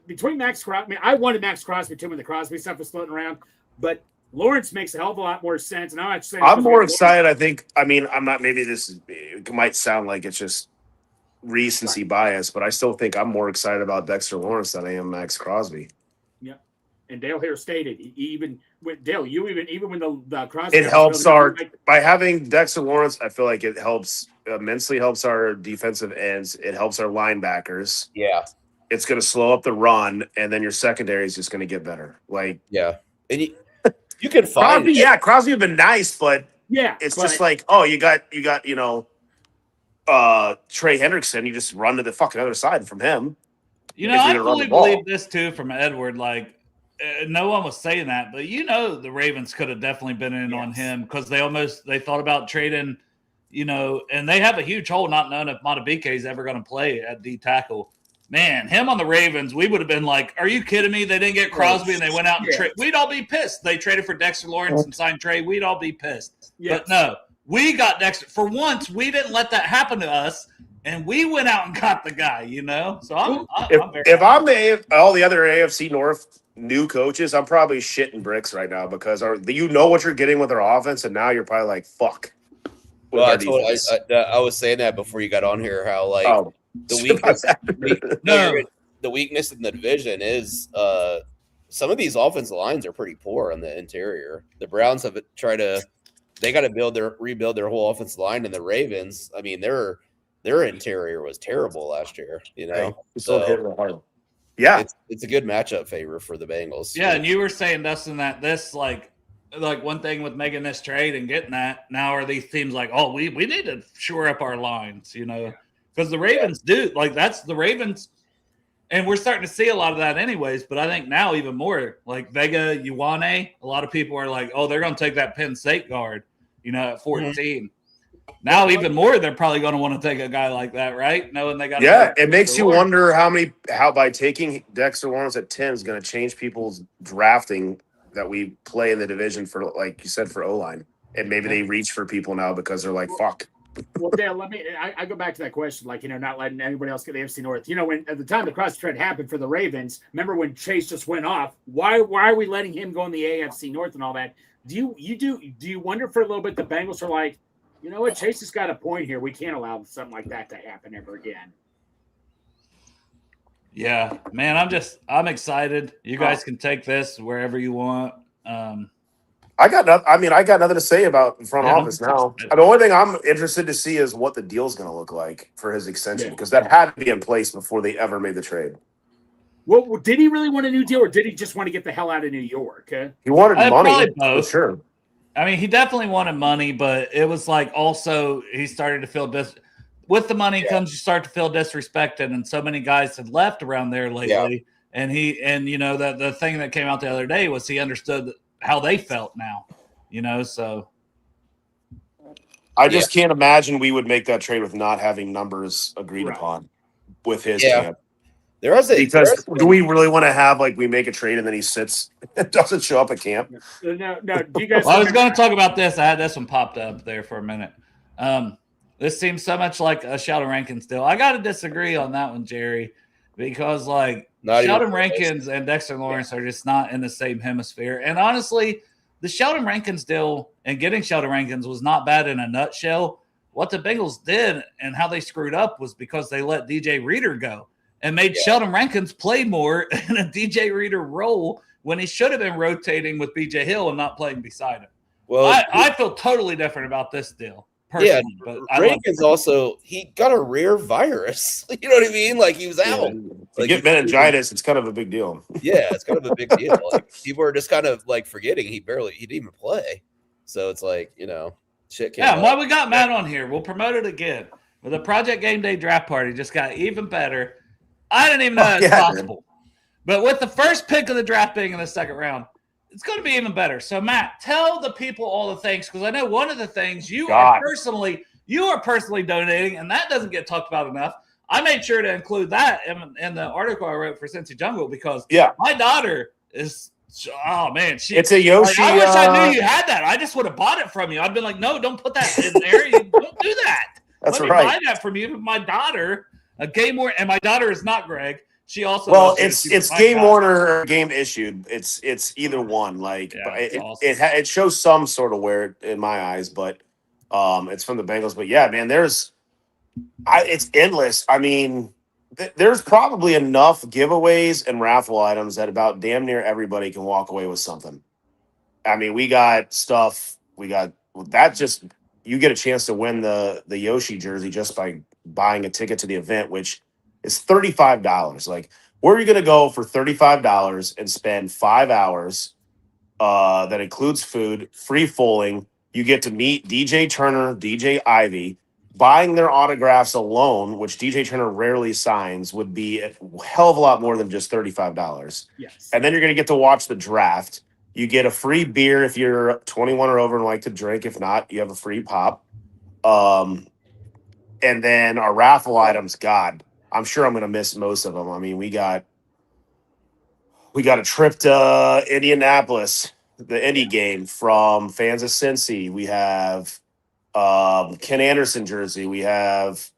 Speaker 4: Between Max Crosby, I wanted Max Crosby too when the Crosby stuff was floating around, but Lawrence makes a hell of a lot more sense. And I'm not saying
Speaker 6: I'm more excited. I'm not. Maybe it might sound like it's just recency bias, but I still think I'm more excited about Dexter Lawrence than I am Max Crosby.
Speaker 4: Yeah, and Dale here stated even when the Crosby,
Speaker 6: it helps by having Dexter Lawrence. I feel like it helps immensely. Helps our defensive ends. It helps our linebackers.
Speaker 5: Yeah.
Speaker 6: It's going to slow up the run, and then your secondary is just going to get better. And
Speaker 5: you can find
Speaker 6: Crosby. Yeah, Crosby would been nice, but it's just like, oh, you got Trey Hendrickson. You just run to the fucking other side from him.
Speaker 3: I fully believe this too from Edward. No one was saying that, but the Ravens could have definitely been in on him because they thought about trading. And they have a huge hole, not knowing if Matabike is ever going to play at D tackle. Man, him on the Ravens, we would have been like, are you kidding me? They didn't get Crosby and they went out and traded. We'd all be pissed. They traded for Dexter Lawrence and signed Trey. We'd all be pissed. Yes. But no, we got Dexter. For once, we didn't let that happen to us, and we went out and got the guy, So I'm very
Speaker 6: if I'm all the other AFC North new coaches, I'm probably shitting bricks right now because what you're getting with our offense, and now you're probably like, fuck.
Speaker 5: Well, I was saying that before you got on here, how the weakness in the division is some of these offensive lines are pretty poor on the interior. The Browns have got to rebuild their whole offensive line, and the Ravens, I mean, their interior was terrible last year. So
Speaker 6: yeah,
Speaker 5: it's a good matchup favor for the Bengals.
Speaker 3: Yeah, and you were saying, Dustin, that this like one thing with making this trade and getting that now are these teams like, oh, we need to shore up our lines, Because the Ravens do, that's the Ravens, and we're starting to see a lot of that anyways, but I think now even more, like Vega Ioane, a lot of people are like, oh, they're going to take that Penn State guard, at 14. Mm-hmm. Now even more, they're probably going to want to take a guy like that, right? Knowing they got
Speaker 6: it makes you wonder how by taking Dexter Lawrence at 10 is going to change people's drafting that we play in the division for, like you said, for O-line. And maybe they reach for people now because they're like, fuck.
Speaker 4: Well, Dale, I go back to that question, not letting anybody else get the AFC North. When at the time the cross trade happened for the Ravens, remember when Chase just went off? Why are we letting him go in the AFC North and all that? Do you wonder for a little bit the Bengals are like, you know what, Chase has got a point here. We can't allow something like that to happen ever again.
Speaker 3: Yeah, man, I'm excited. You guys can take this wherever you want.
Speaker 6: I got nothing to say about front office now. The only thing I'm interested to see is what the deal's going to look like for his extension because that had to be in place before they ever made the trade.
Speaker 4: Well, did he really want a new deal, or did he just want to get the hell out of New York?
Speaker 6: He wanted money,
Speaker 3: both.
Speaker 6: For sure.
Speaker 3: I mean, he definitely wanted money, but it was like also he started to feel with the money comes you start to feel disrespected, and so many guys had left around there lately. Yeah. And the thing that came out the other day was he understood how they felt now, so.
Speaker 6: I just can't imagine we would make that trade with not having numbers agreed upon with his camp. Do we really want to have we make a trade and then he sits and doesn't show up at camp?
Speaker 4: No. Do you guys?
Speaker 3: I was going to talk about this. I had this one popped up there for a minute. This seems so much like a Sheldon Rankins deal. I got to disagree on that one, Jerry, because Sheldon Rankins and Dexter Lawrence are just not in the same hemisphere. And honestly, the Sheldon Rankins deal and getting Sheldon Rankins was not bad in a nutshell. What the Bengals did and how they screwed up was because they let DJ Reader go and made Sheldon Rankins play more in a DJ Reader role when he should have been rotating with BJ Hill and not playing beside him. Well, I feel totally different about this deal. Personally, but
Speaker 5: Rankins also, he got a rare virus. You know what I mean? He was out.
Speaker 6: To get meningitis, it's kind of a big deal.
Speaker 5: Yeah, it's kind of a big deal. People are just kind of forgetting he didn't even play. So it's shit came
Speaker 3: out. While we got Matt on here, we'll promote it again. With the Project Game Day draft party just got even better. I didn't even know it was possible. But with the first pick of the draft being in the second round, it's going to be even better. So, Matt, tell the people all the things, because I know one of the things you are personally donating, and that doesn't get talked about enough. I made sure to include that in the article I wrote for Cincy Jungle because my daughter is. Oh man,
Speaker 6: it's a Yoshi.
Speaker 3: I wish I knew you had that. I just would have bought it from you. I'd been like, no, don't put that in there. You don't do that.
Speaker 6: That's
Speaker 3: Let me buy that from you. My daughter, a Game Warner, and my daughter is not Greg. She also
Speaker 6: it's Game Warner or Game Issued. It's either one. Like awesome. It shows some sort of wear in my eyes, but it's from the Bengals. But yeah, man, it's endless. I mean. There's probably enough giveaways and raffle items that about damn near everybody can walk away with something. I mean, we got stuff. We got that. Just you get a chance to win the Yoshi jersey just by buying a ticket to the event, which is $35. Like, where are you going to go for $35 and spend 5 hours? That includes food, free fulling. You get to meet DJ Turner, DJ Ivy. Buying their autographs alone, which DJ Turner rarely signs, would be a hell of a lot more than just $35.
Speaker 4: Yes.
Speaker 6: And then you're going to get to watch the draft. You get a free beer if you're 21 or over and like to drink. If not, you have a free pop. And then our raffle items, God, I'm sure I'm going to miss most of them. I mean, we got a trip to Indianapolis, the Indy game from fans of Cincy. We have Ken Anderson jersey. We have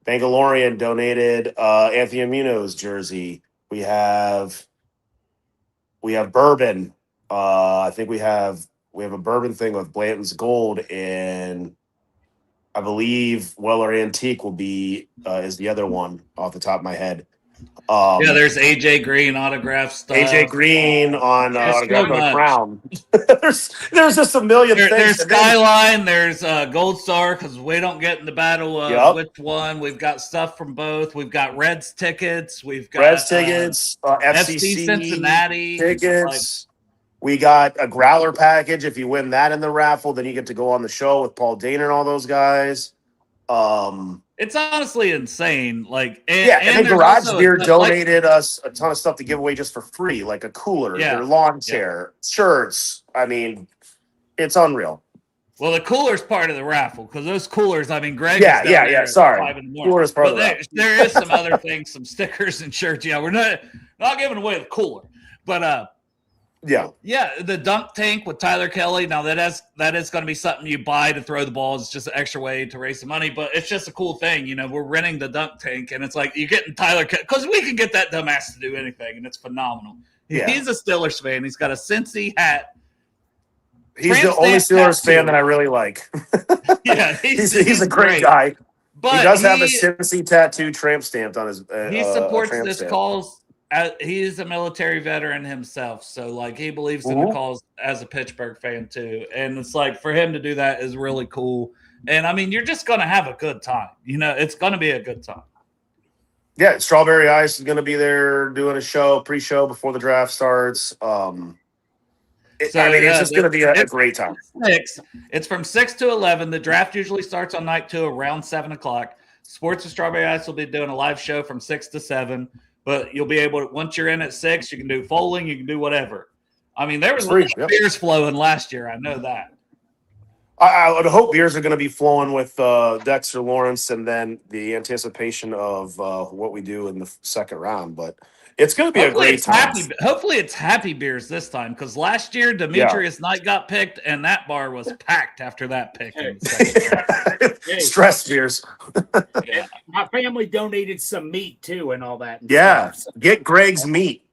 Speaker 6: Bangalorian donated Anthony Amino's jersey. We have bourbon. I think we have a bourbon thing with Blanton's Gold, and I believe Weller Antique will be is the other one off the top of my head.
Speaker 3: There's AJ Green autograph stuff.
Speaker 6: AJ Green on autograph on Crown. there's just a million things.
Speaker 3: There's Skyline. There's Gold Star because we don't get in the battle of which one. We've got stuff from both. We've got Reds tickets. We've got
Speaker 6: Reds tickets.
Speaker 3: FC Cincinnati
Speaker 6: tickets. We got a growler package. If you win that in the raffle, then you get to go on the show with Paul Dana and all those guys.
Speaker 3: It's honestly insane. Like,
Speaker 6: and Garage Beer donated us a ton of stuff to give away just for free, like a cooler, their lawn chair, shirts. I mean, it's unreal.
Speaker 3: Well, the cooler's part of the raffle because those coolers. I mean, Greg.
Speaker 6: Sorry, cooler is part of the raffle.
Speaker 3: There is some other things, some stickers and shirts. Yeah, we're not giving away the cooler, but the dunk tank with Tyler Kelly. Now that is going to be something you buy to throw the balls. It's just an extra way to raise some money, but it's just a cool thing. You know, we're renting the dunk tank, and it's like you're getting Tyler Kelly because we can get that dumbass to do anything, and it's phenomenal. Yeah. He's a Steelers fan. He's got a Cincy hat.
Speaker 6: He's the only Steelers fan that I really like.
Speaker 3: Yeah,
Speaker 6: he's a great guy. But he does have a Cincy tattoo tramp stamped on his.
Speaker 3: He supports this cause. He is a military veteran himself, so like he believes in the cause as a Pittsburgh fan too. And it's like for him to do that is really cool. And I mean, you're just gonna have a good time. You know, it's gonna be a good time.
Speaker 6: Yeah, Strawberry Ice is gonna be there doing a show, pre-show before the draft starts. It's just gonna be a great time.
Speaker 3: It's from 6 to 11. The draft usually starts on night 2 around 7 o'clock. Sports with Strawberry Ice will be doing a live show from 6 to 7. But you'll be able to, once you're in at 6, you can do foaling, you can do whatever. I mean, there was a lot of beers flowing last year. I know that.
Speaker 6: I would hope beers are going to be flowing with Dexter Lawrence and then the anticipation of what we do in the second round. But it's going to be a great time.
Speaker 3: Hopefully it's happy beers this time because last year Demetrius Knight got picked and that bar was packed after that pick.
Speaker 6: Stress beers.
Speaker 4: Yeah. My family donated some meat too and all that.
Speaker 6: And stuff. Get Greg's meat.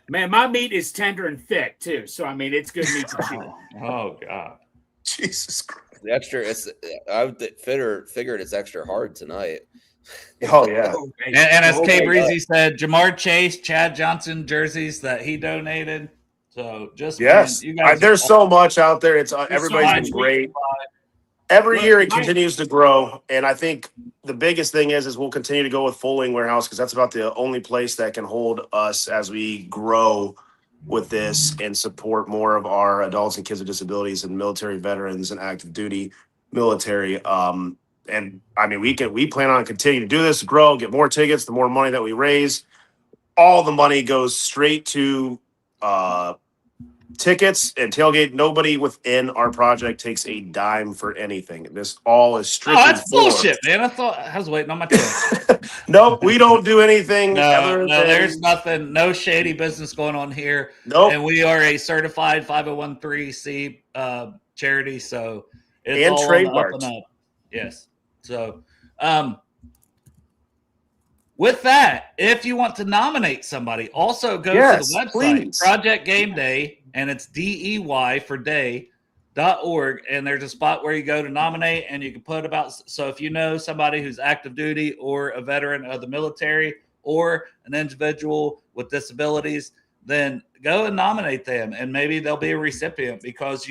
Speaker 4: Man, my meat is tender and thick too. So, I mean, it's good meat to chew.
Speaker 3: Oh, God.
Speaker 6: Jesus Christ.
Speaker 5: I figured it's extra hard tonight.
Speaker 6: Oh, yeah.
Speaker 3: And as K Breezy said, Jamar Chase, Chad Johnson jerseys that he donated. So just
Speaker 6: you guys there's so much out there. It's everybody's been great. Every year it continues to grow, and I think the biggest thing is we'll continue to go with Fulling Warehouse because that's about the only place that can hold us as we grow with this and support more of our adults and kids with disabilities and military veterans and active duty military. And I mean, we plan on continuing to do this, grow, get more tickets. The more money that we raise, all the money goes straight to tickets and tailgate. Nobody within our project takes a dime for anything. This all is strictly.
Speaker 3: Oh, that's bullshit, man. I was waiting on my turn.
Speaker 6: Nope, we don't do anything.
Speaker 3: No, there's nothing. No shady business going on here.
Speaker 6: Nope.
Speaker 3: And we are a certified 501(c) charity, so it's
Speaker 6: and
Speaker 3: all
Speaker 6: trademarked.
Speaker 3: on the up and up. Yes. So, with that, if you want to nominate somebody, also go to the website,
Speaker 6: please.
Speaker 3: Project Game Day, and it's DEY for day.org. And there's a spot where you go to nominate, and you can put so if you know somebody who's active duty or a veteran of the military or an individual with disabilities, then go and nominate them, and maybe they'll be a recipient, because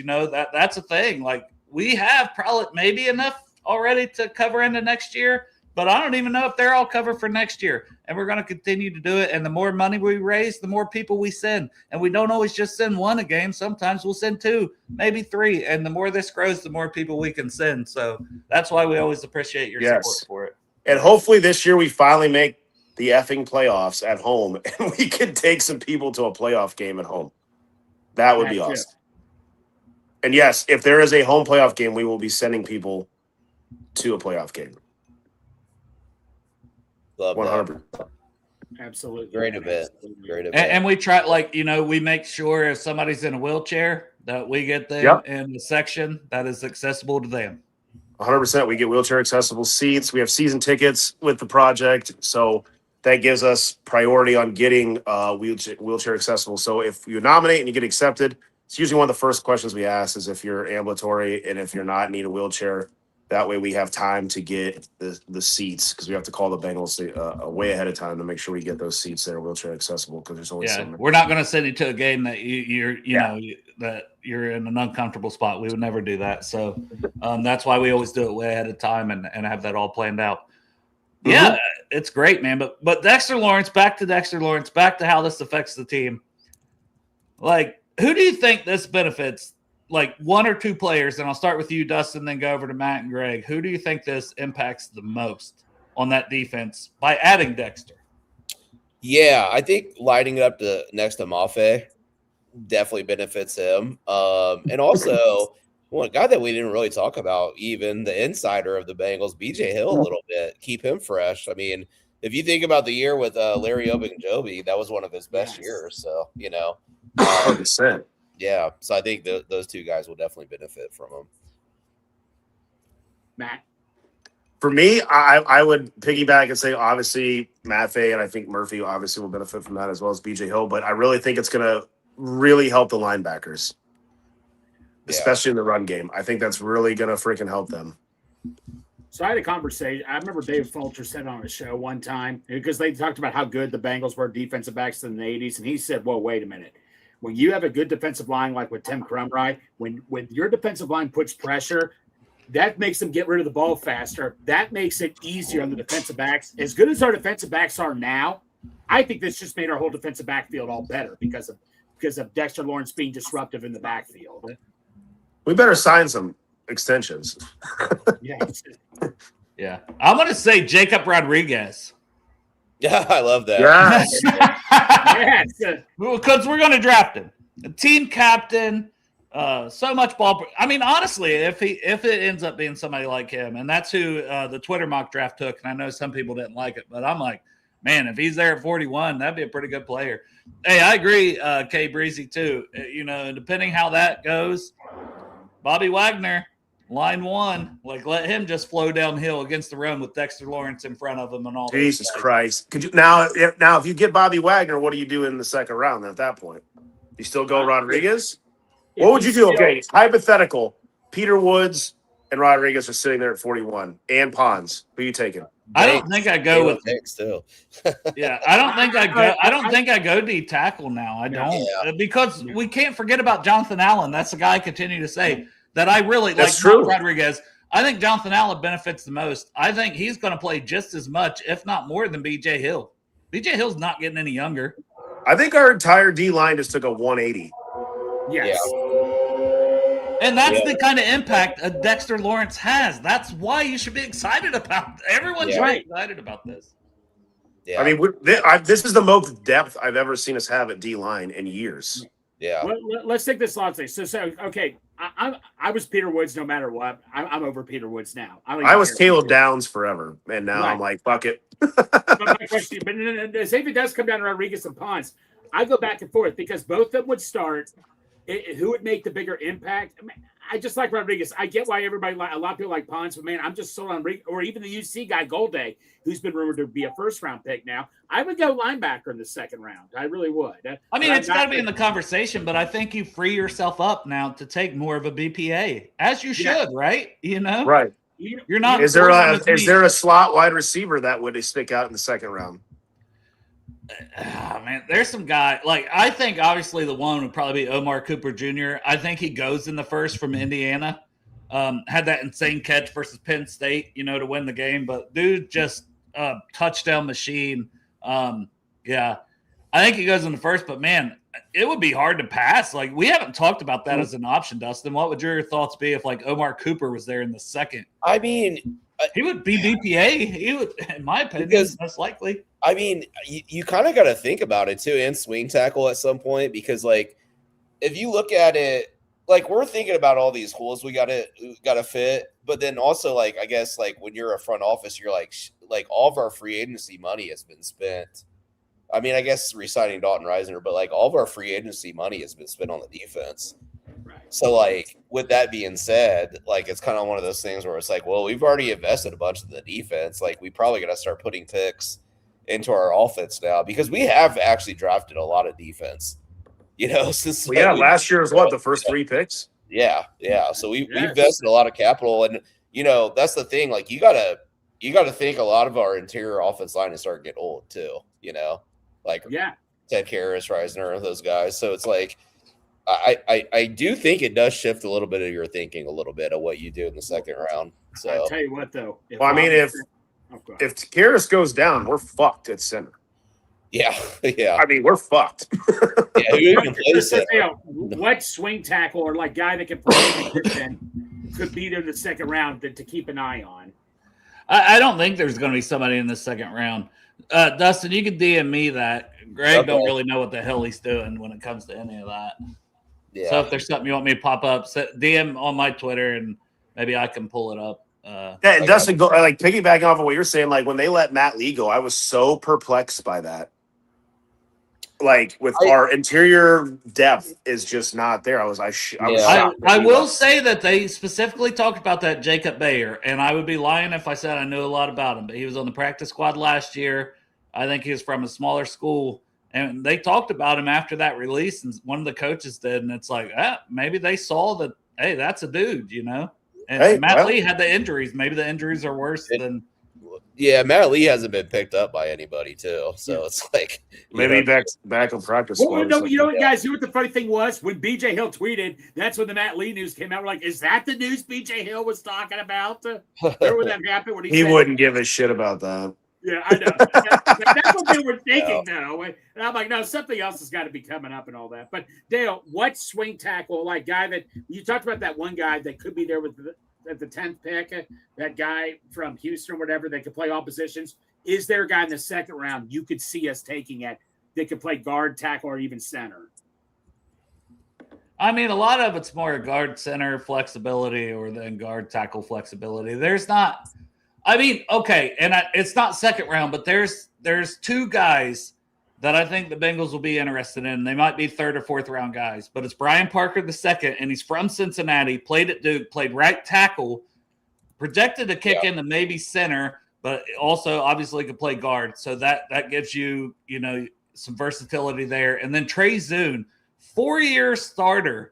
Speaker 3: that's a thing. Like, we have probably maybe enough already to cover into next year, but I don't even know if they're all covered for next year. And we're going to continue to do it. And the more money we raise, the more people we send. And we don't always just send one a game. Sometimes we'll send 2, maybe 3. And the more this grows, the more people we can send. So that's why we always appreciate your support for it.
Speaker 6: And hopefully this year we finally make the effing playoffs at home, and we can take some people to a playoff game at home. That would be awesome. And yes, if there is a home playoff game, we will be sending people to a playoff game.
Speaker 5: Love
Speaker 6: 100%.
Speaker 4: Absolutely.
Speaker 5: Great event.
Speaker 3: And we try, we make sure if somebody's in a wheelchair that we get them in the section that is accessible to them.
Speaker 6: 100%. We get wheelchair accessible seats. We have season tickets with the project. So that gives us priority on getting wheelchair accessible. So if you nominate and you get accepted, it's usually one of the first questions we ask is if you're ambulatory, and if you're not, need a wheelchair. That way we have time to get the seats, because we have to call the Bengals way ahead of time to make sure we get those seats that are wheelchair accessible, because there's only so many. We're
Speaker 3: not going to send you to a game that that you're in an uncomfortable spot. We would never do that. So that's why we always do it way ahead of time and have that all planned out. Mm-hmm. Yeah, it's great, man. But Dexter Lawrence, back to how this affects the team. Like, who do you think this benefits? Like, 1 or 2 players, and I'll start with you, Dustin, then go over to Matt and Greg. Who do you think this impacts the most on that defense by adding Dexter?
Speaker 5: Yeah, I think lighting it up next to Mafe definitely benefits him. And also, one guy that we didn't really talk about, even the insider of the Bengals, BJ Hill, a little bit, keep him fresh. I mean, if you think about the year with Larry Ogunjobi, that was one of his best years. So,
Speaker 6: 100%.
Speaker 5: Yeah, so I think those 2 guys will definitely benefit from him.
Speaker 4: Matt?
Speaker 6: For me, I would piggyback and say, obviously, Mafe, and I think Murphy obviously will benefit from that, as well as BJ Hill. But I really think it's going to really help the linebackers, especially in the run game. I think that's really going to freaking help them.
Speaker 4: So I had a conversation. I remember David Fulcher said on a show one time, because they talked about how good the Bengals were defensive backs in the 80s. And he said, well, wait a minute. When you have a good defensive line like with Tim Crumry, when your defensive line puts pressure, that makes them get rid of the ball faster. That makes it easier on the defensive backs. As good as our defensive backs are now, I think this just made our whole defensive backfield all better because of Dexter Lawrence being disruptive in the backfield.
Speaker 6: We better sign some extensions.
Speaker 3: Yeah. I'm going to say Jacob Rodriguez.
Speaker 5: Yeah, I love that.
Speaker 3: Yes. Because we're going to draft him. A team captain, so much ball. I mean, honestly, if it ends up being somebody like him, and that's who the Twitter mock draft took, and I know some people didn't like it, but I'm like, man, if he's there at 41, that'd be a pretty good player. Hey, I agree, K Breezy, too. Depending how that goes, Bobby Wagner, line 1, let him just flow downhill against the run with Dexter Lawrence in front of him and all.
Speaker 6: Jesus Christ! Could you now? If you get Bobby Wagner, what do you do in the second round? At that point, you still go Rodriguez. What would you do? Okay, hypothetical. Peter Woods and Rodriguez are sitting there at 41, and Pons. Who are you taking?
Speaker 3: I don't think I go with
Speaker 5: still.
Speaker 3: Yeah, I don't think I go. I don't think I go D tackle now. I don't because we can't forget about Jonathan Allen. That's the guy I continue to say. That I really like. True. Rodriguez. I think Jonathan Allen benefits the most. I think he's going to play just as much, if not more, than BJ Hill. BJ Hill's not getting any younger.
Speaker 6: I think our entire D line just took a 180.
Speaker 4: Yes.
Speaker 5: Yeah.
Speaker 3: And that's the kind of impact a Dexter Lawrence has. That's why you should be excited about it. Everyone's excited about this.
Speaker 5: Yeah.
Speaker 6: I mean, this is the most depth I've ever seen us have at D line in years.
Speaker 5: Yeah.
Speaker 4: Let's take this logically. So okay, I was Peter Woods no matter what. I'm over Peter Woods now.
Speaker 6: I was Caleb Downs forever, and now
Speaker 4: Right.
Speaker 6: I'm like, fuck it.
Speaker 4: But my question, but if it does come down to Rodriguez and Ponce, I go back and forth because both of them would start. Who would make the bigger impact? I mean, I just like Rodriguez. I get why a lot of people like Ponce, but man, I'm just sold on or even the UC guy Golday, who's been rumored to be a first-round pick now. I would go linebacker in the second round. I really would.
Speaker 3: I mean, it's got to be in the conversation, but I think you free yourself up now to take more of a BPA, as you should, right? You know,
Speaker 6: Right?
Speaker 3: You're not.
Speaker 6: Is there a slot wide receiver that would stick out in the second round?
Speaker 3: Oh, man, there's some guy like I think obviously the one would probably be Omar Cooper Jr. I think he goes in the first from Indiana. Had that insane catch versus Penn State, to win the game. But dude, just touchdown machine. Yeah, I think he goes in the first. But man, it would be hard to pass. Like we haven't talked about that as an option, Dustin. What would your thoughts be if like Omar Cooper was there in the second?
Speaker 5: I mean,
Speaker 3: he would be BPA. He would, in my opinion, most likely.
Speaker 5: I mean, you kind of got to think about it too, and swing tackle at some point, because like if you look at it, like we're thinking about all these holes we gotta fit, but then also like I guess like when you're a front office, you're like all of our free agency money has been spent. I mean, I guess re-signing Dalton Reisner, but like all of our free agency money has been spent on the defense.
Speaker 4: Right.
Speaker 5: So like with that being said, like it's kind of one of those things where it's like, well, we've already invested a bunch in the defense. Like we probably got to start putting picks into our offense now, because we have actually drafted a lot of defense, since
Speaker 6: last year was the first 3 picks.
Speaker 5: Yeah. So we invested a lot of capital, and that's the thing. Like you gotta think a lot of our interior offense line is starting to get old too. Like Ted Karras, Reisner, those guys. So it's like I do think it does shift a little bit of your thinking, a little bit of what you do in the second round. So
Speaker 4: I'll tell you what though.
Speaker 6: If Karras goes down, we're fucked at center.
Speaker 5: Yeah.
Speaker 6: I mean, we're fucked.
Speaker 5: Yeah, who even plays center?
Speaker 4: What swing tackle or like guy that can play position could be there in the second round to keep an eye on?
Speaker 3: I don't think there's going to be somebody in the second round. Dustin, you can DM me that. Greg don't really know what the hell he's doing when it comes to any of that.
Speaker 5: Yeah.
Speaker 3: So if there's something you want me to pop up, DM on my Twitter and maybe I can pull it up.
Speaker 6: And Dustin, like piggybacking off of what you're saying, like when they let Matt Lee go, I was so perplexed by that. Like with our interior depth is just not there. I was shocked.
Speaker 3: I will say that they specifically talked about that Jacob Bayer, and I would be lying if I said I knew a lot about him. But he was on the practice squad last year. I think he was from a smaller school, and they talked about him after that release, and one of the coaches did, and it's like, maybe they saw that. Hey, that's a dude, And Matt Lee had the injuries. Maybe the injuries are worse than.
Speaker 5: Yeah, Matt Lee hasn't been picked up by anybody too, so it's like
Speaker 6: maybe back on practice.
Speaker 4: Well, what, guys? You know what the funny thing was when BJ Hill tweeted? That's when the Matt Lee news came out. We're like, is that the news BJ Hill was talking about? Remember when that happened? When
Speaker 6: he wouldn't give a shit about that.
Speaker 4: Yeah, I know. That's what they were thinking, though. And I'm like, no, something else has got to be coming up and all that. But Dale, what swing tackle, like guy that you talked about, that one guy that could be there at the 10th pick, that guy from Houston or whatever that could play all positions. Is there a guy in the second round you could see us taking it that could play guard, tackle, or even center?
Speaker 3: I mean, a lot of it's more guard center flexibility or then guard tackle flexibility. There's not. I mean, okay, and it's not second round, but there's 2 guys that I think the Bengals will be interested in. They might be 3rd or 4th round guys, but it's Brian Parker II, and he's from Cincinnati, played at Duke, played right tackle, projected to kick into maybe center, but also obviously could play guard. So that gives you, some versatility there. And then Trey Zune, 4-year starter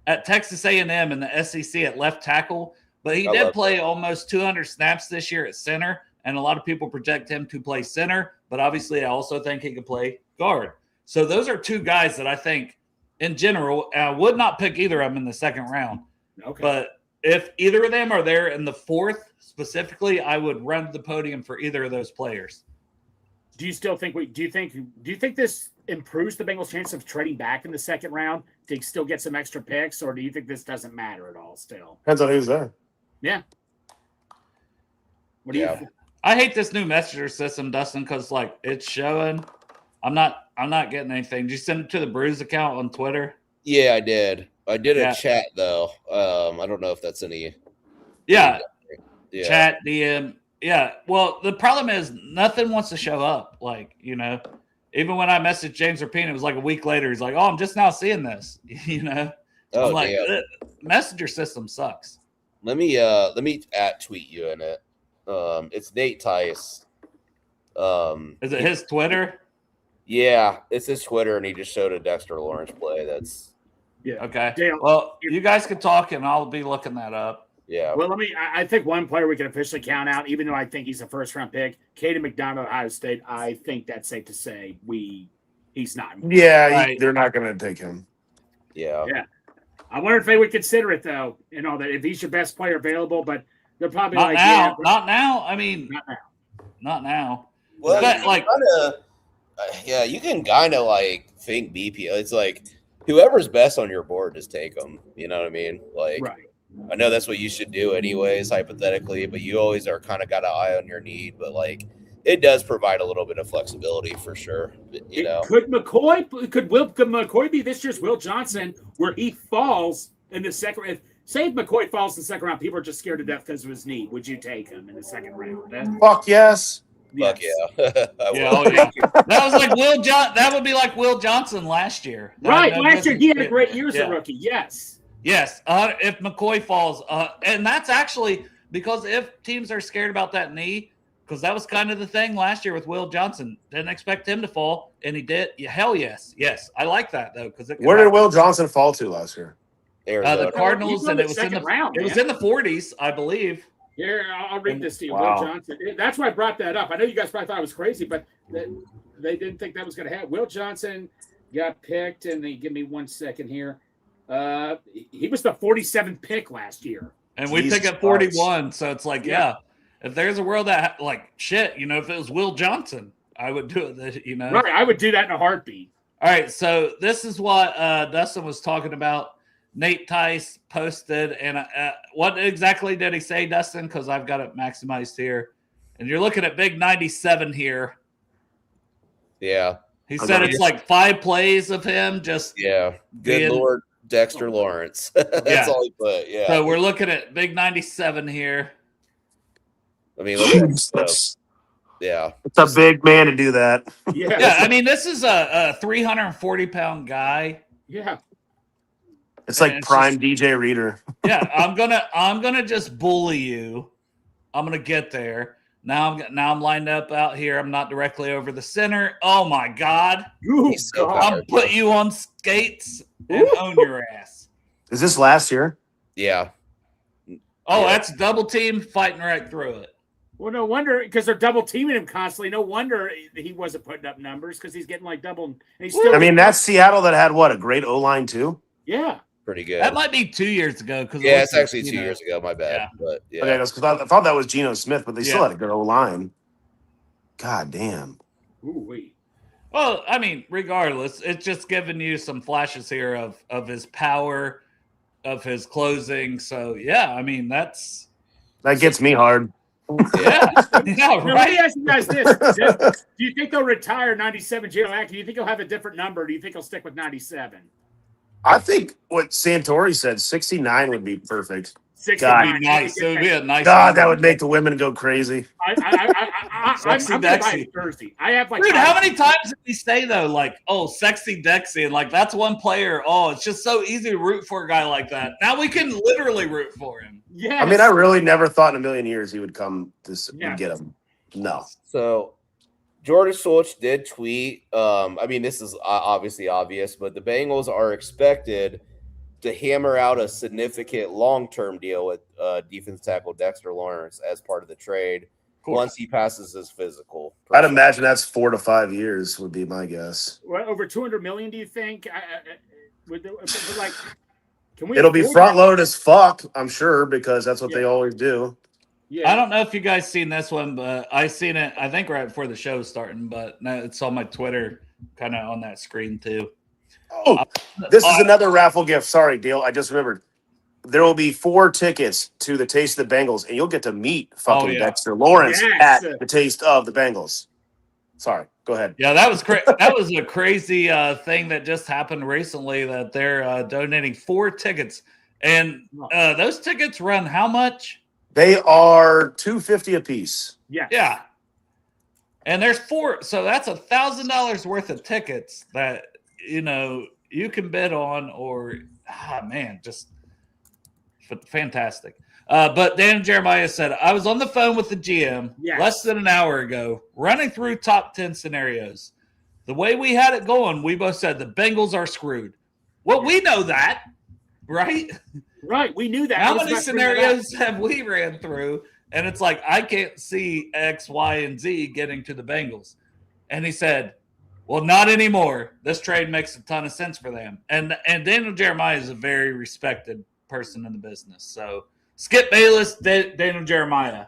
Speaker 3: at Texas A&M in the SEC at left tackle. But he did play almost 200 snaps this year at center, and a lot of people project him to play center. But obviously, I also think he could play guard. So those are 2 guys that I think, in general, I would not pick either of them in the second round. Okay. But if either of them are there in the 4th specifically, I would run to the podium for either of those players.
Speaker 4: Do you still think do you think this improves the Bengals' chance of trading back in the second round to still get some extra picks, or do you think this doesn't matter at all still?
Speaker 6: Depends on who's there.
Speaker 4: Yeah. What do you think?
Speaker 3: I hate this new messenger system, Dustin, because like it's showing. I'm not getting anything. Did you send it to the Bruise account on Twitter?
Speaker 5: Yeah, I did. I did
Speaker 3: Yeah.
Speaker 5: a chat though. I don't know if that's any.
Speaker 3: Yeah.
Speaker 5: Yeah.
Speaker 3: Chat, DM. Yeah. Well, the problem is nothing wants to show up. Like, you know, even when I messaged James Rapine, it was like a week later. He's like, "Oh, I'm just now seeing this." You know,
Speaker 5: Oh,
Speaker 3: I'm like,
Speaker 5: damn.
Speaker 3: messenger system sucks.
Speaker 5: Let me tweet you in it. It's Nate Tice.
Speaker 3: Is it his Twitter?
Speaker 5: Yeah, it's his Twitter, and he just showed a Dexter Lawrence play. That's
Speaker 3: Okay.
Speaker 4: Dale,
Speaker 3: Well, you guys can talk, and I'll be looking that up.
Speaker 5: yeah.
Speaker 4: Well, I think one player we can officially count out, even though I think he's a first-round pick, Caden McDonald, Ohio State. I think that's safe to say he's not.
Speaker 6: Yeah,
Speaker 3: Right.
Speaker 6: they're not going to take him.
Speaker 5: Yeah.
Speaker 4: Yeah. I wonder if they would consider it though, and all that. If he's your best player available, but they're probably
Speaker 3: Not
Speaker 4: like,
Speaker 3: now.
Speaker 4: yeah,
Speaker 3: Not now. I mean,
Speaker 4: not now.
Speaker 3: not now.
Speaker 5: Well,
Speaker 3: But,
Speaker 5: you
Speaker 3: like-
Speaker 5: kinda, yeah, you can kind of like think BP. It's like whoever's best on your board, just take them. You know what I mean? Like,
Speaker 4: Right.
Speaker 5: I know that's what you should do anyways, hypothetically, but you always are kind of got an eye on your need. But like, it does provide a little bit of flexibility for sure. You know,
Speaker 4: Could McCoy be this year's Will Johnson, where he falls in the second? Say if McCoy falls in the second round, people are just scared to death because of his knee. Would you take him in the second round?
Speaker 6: Fuck yes.
Speaker 5: fuck
Speaker 4: Yes.
Speaker 5: yeah. I
Speaker 3: Yeah,
Speaker 5: will.
Speaker 3: oh yeah. That was like That would be like Will Johnson last year.
Speaker 4: Right.
Speaker 3: That
Speaker 4: Last year he had a
Speaker 3: doesn't-
Speaker 4: great year as
Speaker 3: yeah.
Speaker 4: a rookie. Yes.
Speaker 3: Yes, if McCoy falls, and that's actually because if teams are scared about that knee, because that was kind of the thing last year with Will Johnson. Didn't expect him to fall, and he did. Yeah, hell yes, yes, I like that though because
Speaker 6: Where did Will Johnson fall to last year?
Speaker 5: Arizona.
Speaker 3: the Cardinals,
Speaker 4: He's on
Speaker 3: and
Speaker 4: the
Speaker 3: it was in the
Speaker 4: second round,
Speaker 3: it was
Speaker 4: man.
Speaker 3: in the 40s, I believe.
Speaker 4: Here, I'll read this to you.
Speaker 6: Wow.
Speaker 4: Will Johnson. That's why I brought that up. I know you guys probably thought I was crazy, but they didn't think that was going to happen. Will Johnson got picked, and they give me 1 second here. He was the 47th pick last year.
Speaker 3: And we
Speaker 6: Jesus
Speaker 3: pick up
Speaker 6: Christ.
Speaker 3: 41, so it's like, yeah, if there's a world that like shit, you know, if it was Will Johnson, I would do it. You know,
Speaker 4: Right, I would do that in a heartbeat.
Speaker 3: All right, so this is what Dustin was talking about. Nate Tice posted, and what exactly did he say, Dustin? Because I've got it maximized here, and you're looking at big 97 here.
Speaker 5: Yeah.
Speaker 3: He said it's like 5 plays of him just.
Speaker 5: Yeah. Good
Speaker 3: being-
Speaker 5: Lord, Dexter Lawrence. That's
Speaker 3: Yeah.
Speaker 5: all he put. Yeah.
Speaker 3: So we're looking at big 97 here.
Speaker 5: I mean, look at
Speaker 6: Jesus.
Speaker 5: yeah.
Speaker 6: It's a big man to do that.
Speaker 4: Yeah.
Speaker 3: Yeah, I mean, this is a 340-pound guy.
Speaker 4: Yeah.
Speaker 6: It's like
Speaker 3: And it's
Speaker 6: prime DJ Reader.
Speaker 3: Yeah, I'm gonna just bully you. I'm gonna get there. Now I'm lined up out here. I'm not directly over the center. Oh my God!
Speaker 4: Ooh,
Speaker 5: He's so
Speaker 4: God.
Speaker 3: I'm put you on skates and own your ass.
Speaker 6: Is this last year?
Speaker 5: Yeah.
Speaker 3: Oh,
Speaker 5: Yeah.
Speaker 3: that's double team fighting right through it.
Speaker 4: Well, no wonder, because they're double teaming him constantly. No wonder he wasn't putting up numbers, because he's getting like double. And he's still.
Speaker 6: I mean, that's Seattle that had what, a great O line too.
Speaker 4: Yeah.
Speaker 5: Pretty good.
Speaker 3: That might be 2 years ago. Because
Speaker 5: Yeah, it's actually 2 years ago. My bad.
Speaker 3: Yeah.
Speaker 5: But yeah.
Speaker 6: Okay, because I thought that was Geno Smith, but they still
Speaker 3: Yeah.
Speaker 6: had a good O line. God damn.
Speaker 4: Ooh, wait.
Speaker 3: Well, I mean, regardless, it's just giving you some flashes here of his power, of his closing. So yeah, I mean that's
Speaker 6: That gets me hard.
Speaker 3: yeah, yeah,
Speaker 4: Now, let me
Speaker 3: right.
Speaker 4: ask you guys this. Do you think they'll retire 97 Geno Atkins? Do you think he'll have a different number? Or do you think he'll stick with 97?
Speaker 6: I think what Santori said, 69 would be perfect.
Speaker 4: 69.
Speaker 3: It'd be nice. It would be a nice.
Speaker 6: God, that would make the women go crazy.
Speaker 4: I'm
Speaker 3: Sexy
Speaker 4: going to buy
Speaker 3: Dexy.
Speaker 4: it Thursday. I have like.
Speaker 3: Dude, how many times did we say though, like, oh, sexy Dexy, and like that's one player. Oh, it's just so easy to root for a guy like that. Now we can literally root for him.
Speaker 4: Yes.
Speaker 6: I mean, I really never thought in a million years he would come to
Speaker 4: Yeah.
Speaker 6: get him. No.
Speaker 5: So Jordan Solch did tweet. I mean, this is obviously obvious, but the Bengals are expected to hammer out a significant long-term deal with defense tackle Dexter Lawrence as part of the trade once he passes his physical.
Speaker 6: I'd imagine that's 4 to 5 years would be my guess.
Speaker 4: What, over 200 million? Do you think? Would like? Can we?
Speaker 6: It'll be
Speaker 4: afford
Speaker 6: front
Speaker 4: that?
Speaker 6: loaded as fuck, I'm sure, because that's what they
Speaker 4: Yeah.
Speaker 6: always do.
Speaker 4: Yeah.
Speaker 3: I don't know if you guys seen this one, but I seen it. I think right before the show was starting, but no, it's on my Twitter, kind of on that screen too.
Speaker 6: Oh, this is another raffle gift. Sorry, Dale. I just remembered. there will be 4 tickets to the Taste of the Bengals, and you'll get to meet fucking
Speaker 3: yeah.
Speaker 6: Dexter Lawrence
Speaker 4: Yes.
Speaker 6: at the Taste of the Bengals. Sorry, go ahead.
Speaker 3: Yeah, that was that was a crazy thing that just happened recently that they're donating 4 tickets. And those tickets run how much?
Speaker 6: They are $250 a piece.
Speaker 4: Yes.
Speaker 3: Yeah. And there's 4, so that's $1,000 worth of tickets that you can bid on, or man, just fantastic. But Dan Jeremiah said, I was on the phone with the GM less than an hour ago, running through top 10 scenarios. The way we had it going, we both said the Bengals are screwed. Well, we know that, right?
Speaker 4: Right. We knew that.
Speaker 3: How many scenarios have we ran through? And it's like, I can't see X, Y, and Z getting to the Bengals. And he said, well, not anymore. This trade makes a ton of sense for them. And Daniel Jeremiah is a very respected person in the business. So Skip Bayless, Daniel Jeremiah.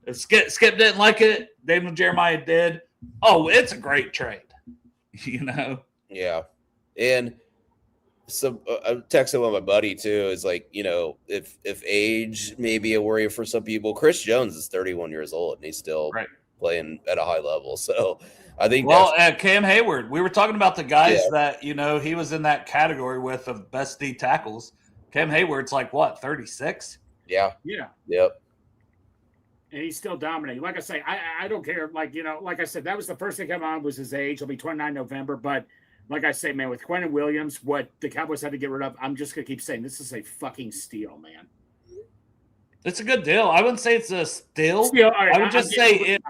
Speaker 3: If Skip didn't like it, Daniel Jeremiah did. Oh, it's a great trade.
Speaker 5: Yeah. And so I texted with my buddy too. Is like, if age may be a worry for some people, Chris Jones is 31 years old and he's still playing at a high level. So I think
Speaker 3: Cam Hayward, we were talking about the guys that, he was in that category with of best D tackles. Cam Hayward's like what, 36?
Speaker 5: Yeah.
Speaker 4: Yeah.
Speaker 5: Yep.
Speaker 4: And he's still dominating. Like I say, I don't care. Like, like I said, that was the first thing come on was his age. He'll be 29 November. But like I say, man, with Quentin Williams, what the Cowboys had to get rid of, I'm just going to keep saying this is a fucking steal, man.
Speaker 3: It's a good deal. I wouldn't say it's a steal.
Speaker 4: Right,
Speaker 3: I would just say it.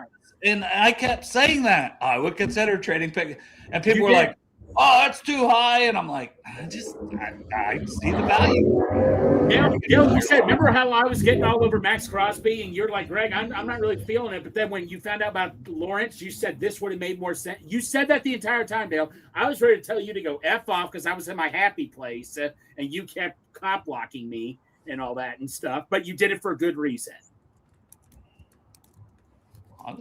Speaker 3: And I kept saying that. I would consider trading pick. And people were like, oh, that's too high. And I'm like, I see the value.
Speaker 4: Yeah, you said, remember how I was getting all over Max Crosby? And you're like, Greg, I'm not really feeling it. But then when you found out about Lawrence, you said this would have made more sense. You said that the entire time, Dale. I was ready to tell you to go F off because I was in my happy place. And you kept cop blocking me and all that and stuff. But you did it for a good reason.
Speaker 3: I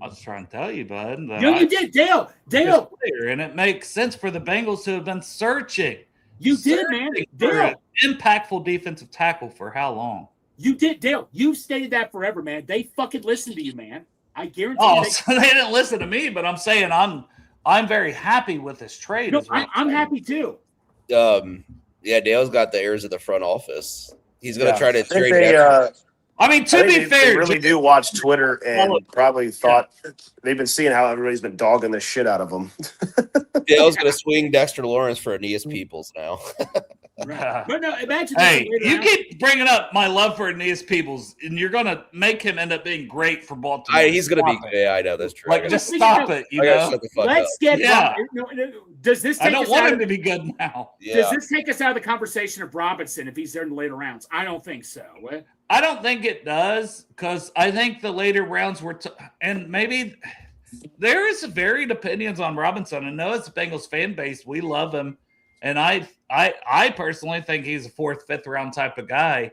Speaker 3: was trying to tell you, bud.
Speaker 4: You did, Dale.
Speaker 3: And it makes sense for the Bengals to have been searching.
Speaker 4: You did, man.
Speaker 3: Dale. Impactful defensive tackle for how long?
Speaker 4: You did, Dale. You stated that forever, man. They fucking listened to you, man. I guarantee you.
Speaker 3: So they didn't listen to me, but I'm saying I'm very happy with this trade.
Speaker 4: No, I'm happy too.
Speaker 5: Yeah, Dale's got the ears of the front office. He's going to try to trade.
Speaker 3: To be fair,
Speaker 6: they really do watch Twitter and probably thought they've been seeing how everybody's been dogging the shit out of them.
Speaker 5: Dale's going to swing Dexter Lawrence for Aeneas Peoples now.
Speaker 4: Right. But no, imagine.
Speaker 3: Hey, you keep bringing up my love for Aeneas Peoples, and you're going to make him end up being great for Baltimore.
Speaker 5: He's going to be. Yeah, I know that's true.
Speaker 3: Like, just stop it.
Speaker 4: Let's get.
Speaker 3: Yeah.
Speaker 4: Does this?
Speaker 3: I don't want him to be good now.
Speaker 4: Yeah. Does this take us out of the conversation of Robinson if he's there in the later rounds? I don't think so.
Speaker 3: I don't think it does because I think the later rounds were, and maybe there is varied opinions on Robinson. I know it's a Bengals fan base. We love him. And I personally think he's a 4th, 5th round type of guy.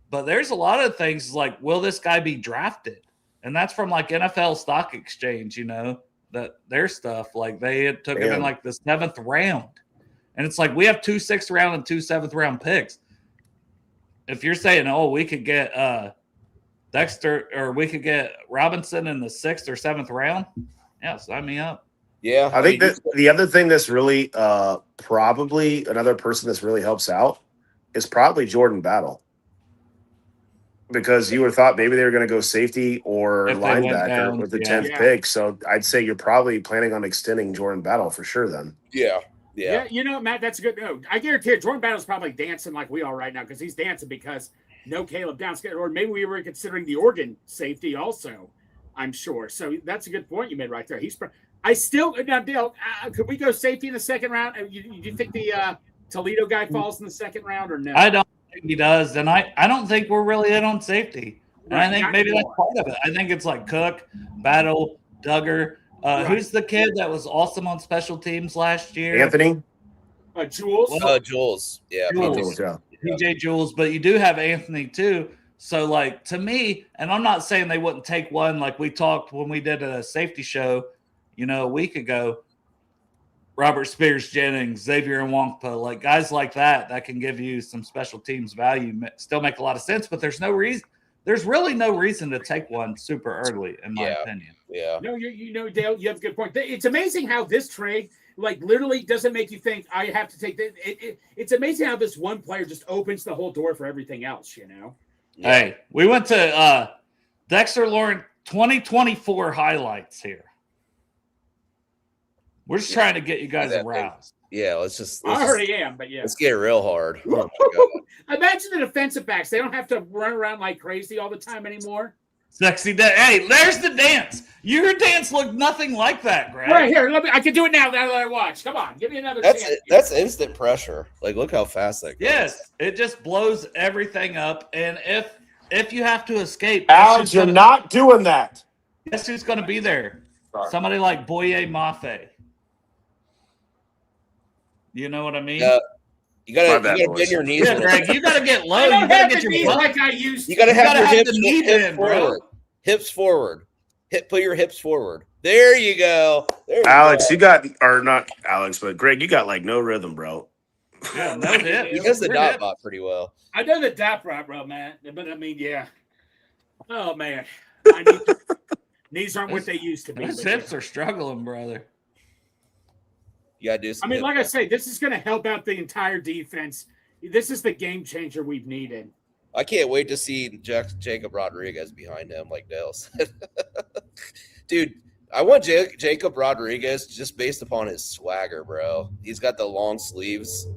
Speaker 3: But there's a lot of things like, will this guy be drafted? And that's from like NFL Stock Exchange, that their stuff. Like they took him in like the 7th round. And it's like, we have 2 6th round and 2 7th round picks. If you're saying, oh, we could get Dexter or we could get Robinson in the 6th or 7th round, yeah, sign me up.
Speaker 5: Yeah.
Speaker 6: I think that the other thing that's really probably another person that's really helps out is probably Jordan Battle. Because you would have thought maybe they were going to go safety or linebacker with the 10th pick. So I'd say you're probably planning on extending Jordan Battle for sure then.
Speaker 5: Yeah.
Speaker 4: Yeah, Matt, that's a good note. I guarantee you, Jordan Battle's probably dancing like we are right now because he's dancing because no Caleb Downs. Or maybe we were considering the Oregon safety also, I'm sure. So that's a good point you made right there. Now, Dale, could we go safety in the 2nd round? Do you think the Toledo guy falls in the 2nd round or no?
Speaker 3: I don't think he does. And I don't think we're really in on safety. And I think maybe that's part of it. I think it's like Cook, Battle, Duggar. Who's the kid that was awesome on special teams last year?
Speaker 6: Anthony?
Speaker 4: Jules?
Speaker 5: Jules. Yeah.
Speaker 3: Jules. PJ Jules. But you do have Anthony too. So, like, to me, and I'm not saying they wouldn't take one like we talked when we did a safety show, a week ago. Robert Spears Jennings, Xavier Nwankpa, like guys like that can give you some special teams value, still make a lot of sense, but there's really no reason to take one super early, in my opinion.
Speaker 5: Yeah.
Speaker 4: No, Dale, you have a good point. It's amazing how this trade, like, literally doesn't make you think I have to take this. It's amazing how this one player just opens the whole door for everything else,
Speaker 5: Yeah.
Speaker 3: Hey, we went to Dexter Lawrence 2024 highlights here. We're just trying to get you guys aroused.
Speaker 5: Yeah,
Speaker 4: I already am, but
Speaker 5: let's get real hard. Oh my God.
Speaker 4: Imagine the defensive backs. They don't have to run around like crazy all the time anymore.
Speaker 3: Sexy day. Hey, there's the dance. Your dance looked nothing like that, Greg.
Speaker 4: Right here. I can do it now that I watch. Come on, give me another chance.
Speaker 5: That's instant pressure. Like, look how fast that goes.
Speaker 3: Yes, it just blows everything up. And if you have to escape,
Speaker 6: Alex, you're not doing that.
Speaker 3: Guess who's going to be there? Sorry. Somebody like Boye Mafe. You know what I mean?
Speaker 5: You gotta bend your knees.
Speaker 3: Yeah, Greg, you gotta get low.
Speaker 4: You gotta
Speaker 3: get
Speaker 4: your knees like I used to.
Speaker 5: You gotta have your
Speaker 3: hips
Speaker 5: forward. Hips forward. Put your hips forward. There you go.
Speaker 6: Alex, you got, or not Alex, but Greg, you got like no rhythm, bro.
Speaker 3: Yeah, no hip.
Speaker 5: He does the dot bot pretty well.
Speaker 4: I know the dot bot, bro, man. But I mean, yeah. Oh man, knees aren't what they used to be.
Speaker 3: Those hips are struggling, brother.
Speaker 5: You gotta do.
Speaker 4: I mean, like I say, this is going to help out the entire defense. This is the game changer we've needed.
Speaker 5: I can't wait to see Jacob Rodriguez behind him, like Dale said. Dude, I want Jacob Rodriguez just based upon his swagger, bro. He's got the long sleeves.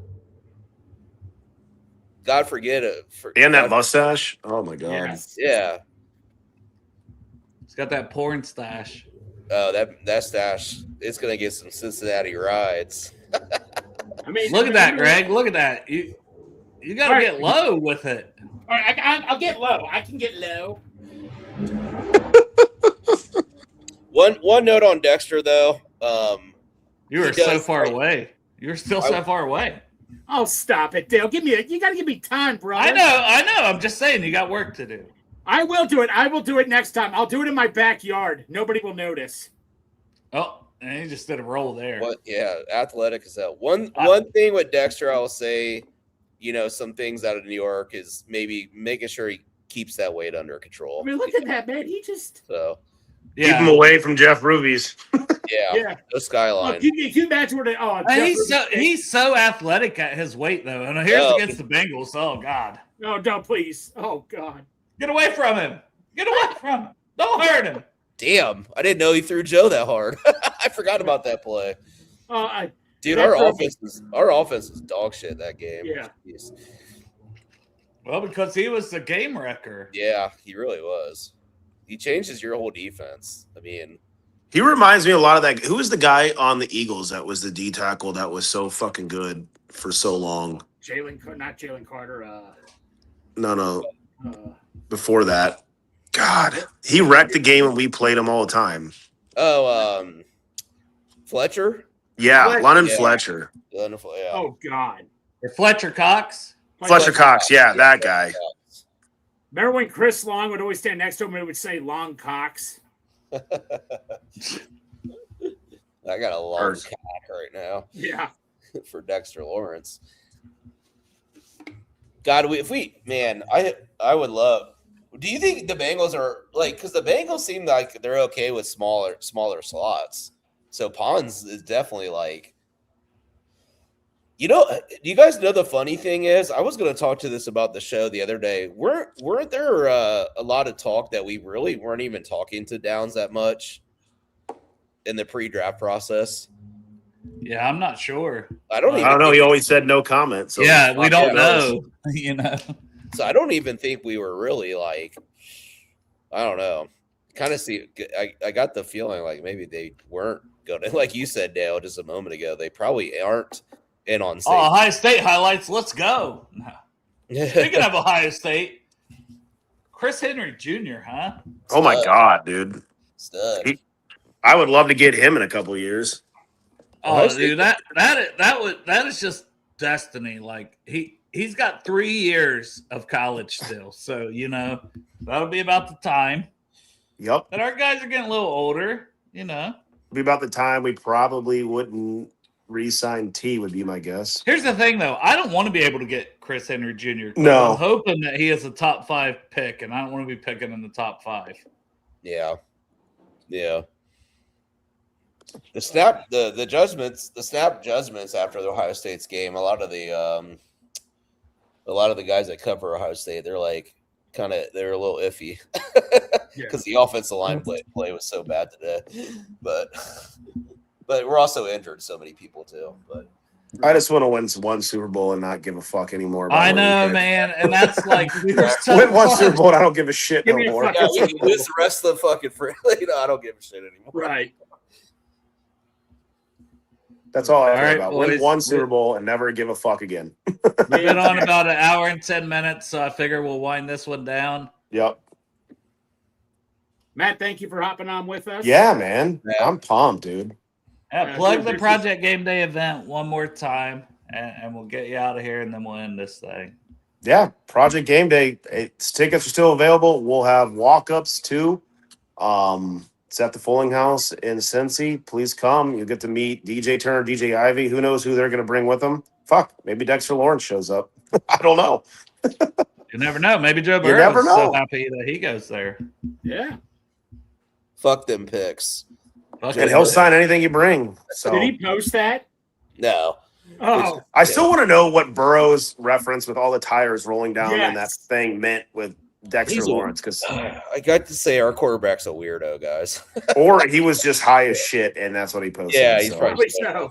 Speaker 5: God forget it.
Speaker 6: And that mustache. Oh my God.
Speaker 4: Yes.
Speaker 5: Yeah.
Speaker 3: He's got that porn stash.
Speaker 5: Oh, that stash. It's gonna get some Cincinnati rides.
Speaker 4: I mean,
Speaker 3: look at that, Greg. Look at that. You got to get low with it.
Speaker 4: All right, I'll get low. I can get low.
Speaker 5: One note on Dexter though.
Speaker 3: You are so far away. You're still so far away.
Speaker 4: Oh, stop it, Dale. You got to give me time, bro.
Speaker 3: I know. I'm just saying you got work to do.
Speaker 4: I will do it. I will do it next time. I'll do it in my backyard. Nobody will notice.
Speaker 3: Oh, and he just did a roll there.
Speaker 5: Yeah, athletic as hell. One thing with Dexter, I will say, some things out of New York is maybe making sure he keeps that weight under control.
Speaker 4: I mean, look at that, man. He just
Speaker 6: keep him away from Jeff Ruby's.
Speaker 5: Yeah. No skyline.
Speaker 4: Look, can you imagine what
Speaker 3: he's so athletic at his weight though. And here's against the Bengals. Oh God.
Speaker 4: No, don't please. Oh God.
Speaker 3: Get away from him. Get away from him. Don't hurt him.
Speaker 5: Damn, I didn't know he threw Joe that hard. I forgot about that play. Dude, our offense is dog shit that game.
Speaker 4: Yeah.
Speaker 5: Jeez.
Speaker 3: Well, because he was the game wrecker.
Speaker 5: Yeah, he really was. He changes your whole defense. I mean,
Speaker 6: he reminds me a lot of that. Who was the guy on the Eagles that was the D tackle that was so fucking good for so long?
Speaker 4: Not Jalen Carter.
Speaker 6: No. Before that. God, he wrecked the game and we played him all the time.
Speaker 5: Oh, Fletcher?
Speaker 6: Yeah, London Fletcher.
Speaker 5: Yeah.
Speaker 4: Oh, God.
Speaker 3: Fletcher Cox?
Speaker 6: Fletcher Cox, yeah, that guy.
Speaker 4: Remember when Chris Long would always stand next to him and it would say Long Cox?
Speaker 5: I got a long cock right now.
Speaker 4: Yeah.
Speaker 5: For Dexter Lawrence. God, I would love. Do you think the Bengals are because the Bengals seem like they're okay with smaller slots? So Pons is definitely do you guys know the funny thing is? I was going to talk to this about the show the other day. Weren't there a lot of talk that we really weren't even talking to Downs that much in the pre-draft process?
Speaker 3: Yeah, I'm not sure.
Speaker 5: I don't
Speaker 6: know. He always said no comment. So
Speaker 3: yeah, we don't know.
Speaker 5: So I don't even think we were really I don't know. Kind of see. I got the feeling maybe they weren't going to, like you said, Dale, just a moment ago. They probably aren't in on.
Speaker 3: Oh, Ohio State highlights. Let's go. Speaking of Ohio State, Chris Henry Jr., huh?
Speaker 6: Oh my God, dude.
Speaker 5: Stud.
Speaker 6: I would love to get him in a couple of years.
Speaker 3: Oh, dude, that is just destiny. He's got 3 years of college still, so that'll be about the time.
Speaker 6: Yep.
Speaker 3: But our guys are getting a little older,
Speaker 6: Be about the time we probably wouldn't re-sign T would be my guess.
Speaker 3: Here's the thing, though. I don't want to be able to get Chris Henry Jr. 'cause
Speaker 6: No.
Speaker 3: I'm hoping that he is a top 5 pick, and I don't want to be picking in the top 5.
Speaker 5: Yeah. The snap judgments after the Ohio State's game. A lot of the guys that cover Ohio State, they're like they're a little iffy because the offensive line play was so bad today. But we're also injured so many people too. But
Speaker 6: I just want to win one Super Bowl and not give a fuck anymore.
Speaker 3: I know, man, and that's like
Speaker 6: win one Super Bowl. And I don't give a shit no more.
Speaker 5: Yeah, we can lose the rest of the fucking I don't give a shit anymore.
Speaker 4: Right.
Speaker 6: That's all I care
Speaker 3: right,
Speaker 6: about.
Speaker 3: boys.
Speaker 6: Win one Super Bowl and never give a fuck again.
Speaker 3: We've been on about an hour and 10 minutes, so I figure we'll wind this one down.
Speaker 6: Yep.
Speaker 4: Matt, thank you for hopping on with us.
Speaker 6: Yeah, man. I'm pumped, dude.
Speaker 3: Yeah, plug the Project Game Day event one more time, and we'll get you out of here, and then we'll end this thing.
Speaker 6: Yeah, Project Game Day. Tickets are still available. We'll have walk-ups too. It's at the Fulling House in Cincy. Please come. You'll get to meet DJ Turner, DJ Ivy. Who knows who they're going to bring with them? Fuck, maybe Dexter Lawrence shows up. I don't know.
Speaker 3: You never know. Maybe Joe
Speaker 6: You never
Speaker 3: Burrow's
Speaker 6: know.
Speaker 3: so happy that he goes there.
Speaker 4: Yeah.
Speaker 5: Fuck them picks.
Speaker 6: And he'll sign anything you bring. So
Speaker 4: Did he post that?
Speaker 5: No.
Speaker 4: Oh,
Speaker 6: I still want to know what Burrow's reference with all the tires rolling down
Speaker 4: Yes.
Speaker 6: and that thing meant with Dexter Lawrence, because
Speaker 5: I got to say our quarterback's a weirdo, guys.
Speaker 6: or he was just high as shit and that's what he posted.
Speaker 5: Yeah, he's
Speaker 6: so.
Speaker 5: probably
Speaker 4: so.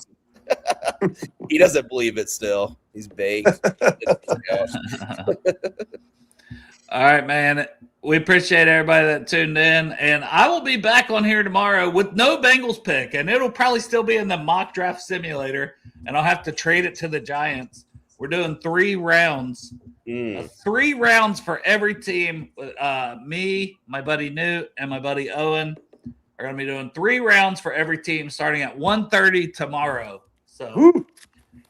Speaker 5: He doesn't believe it still. He's baked.
Speaker 3: All right, man. We appreciate everybody that tuned in, and I will be back on here tomorrow with no Bengals pick, and it'll probably still be in the mock draft simulator, and I'll have to trade it to the Giants. We're doing 3 rounds. 3 rounds for every team. Me, my buddy Newt, and my buddy Owen are going to be doing 3 rounds for every team starting at 1:30 tomorrow. So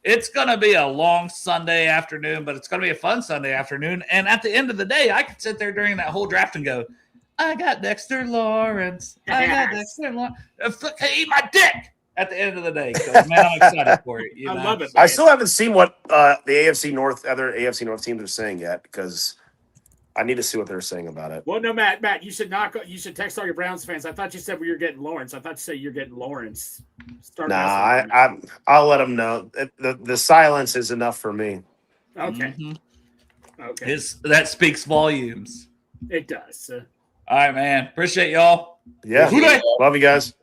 Speaker 3: it's going to be a long Sunday afternoon, but it's going to be a fun Sunday afternoon. And at the end of the day, I could sit there during that whole draft and go, I got Dexter Lawrence. I got Dexter Lawrence. Eat my dick at the end of the day. Man, I'm excited for it.
Speaker 4: I love it.
Speaker 6: I still haven't seen what the other AFC North teams are saying yet, because I need to see what they're saying about it.
Speaker 4: Well, no, Matt, you should text all your Browns fans. I thought you said you're getting Lawrence. I thought you said you're getting Lawrence.
Speaker 6: I'll let them know. The silence is enough for me.
Speaker 4: Okay. Okay.
Speaker 3: That speaks volumes.
Speaker 4: It does.
Speaker 3: All right, man. Appreciate y'all.
Speaker 6: Yeah. Love you guys.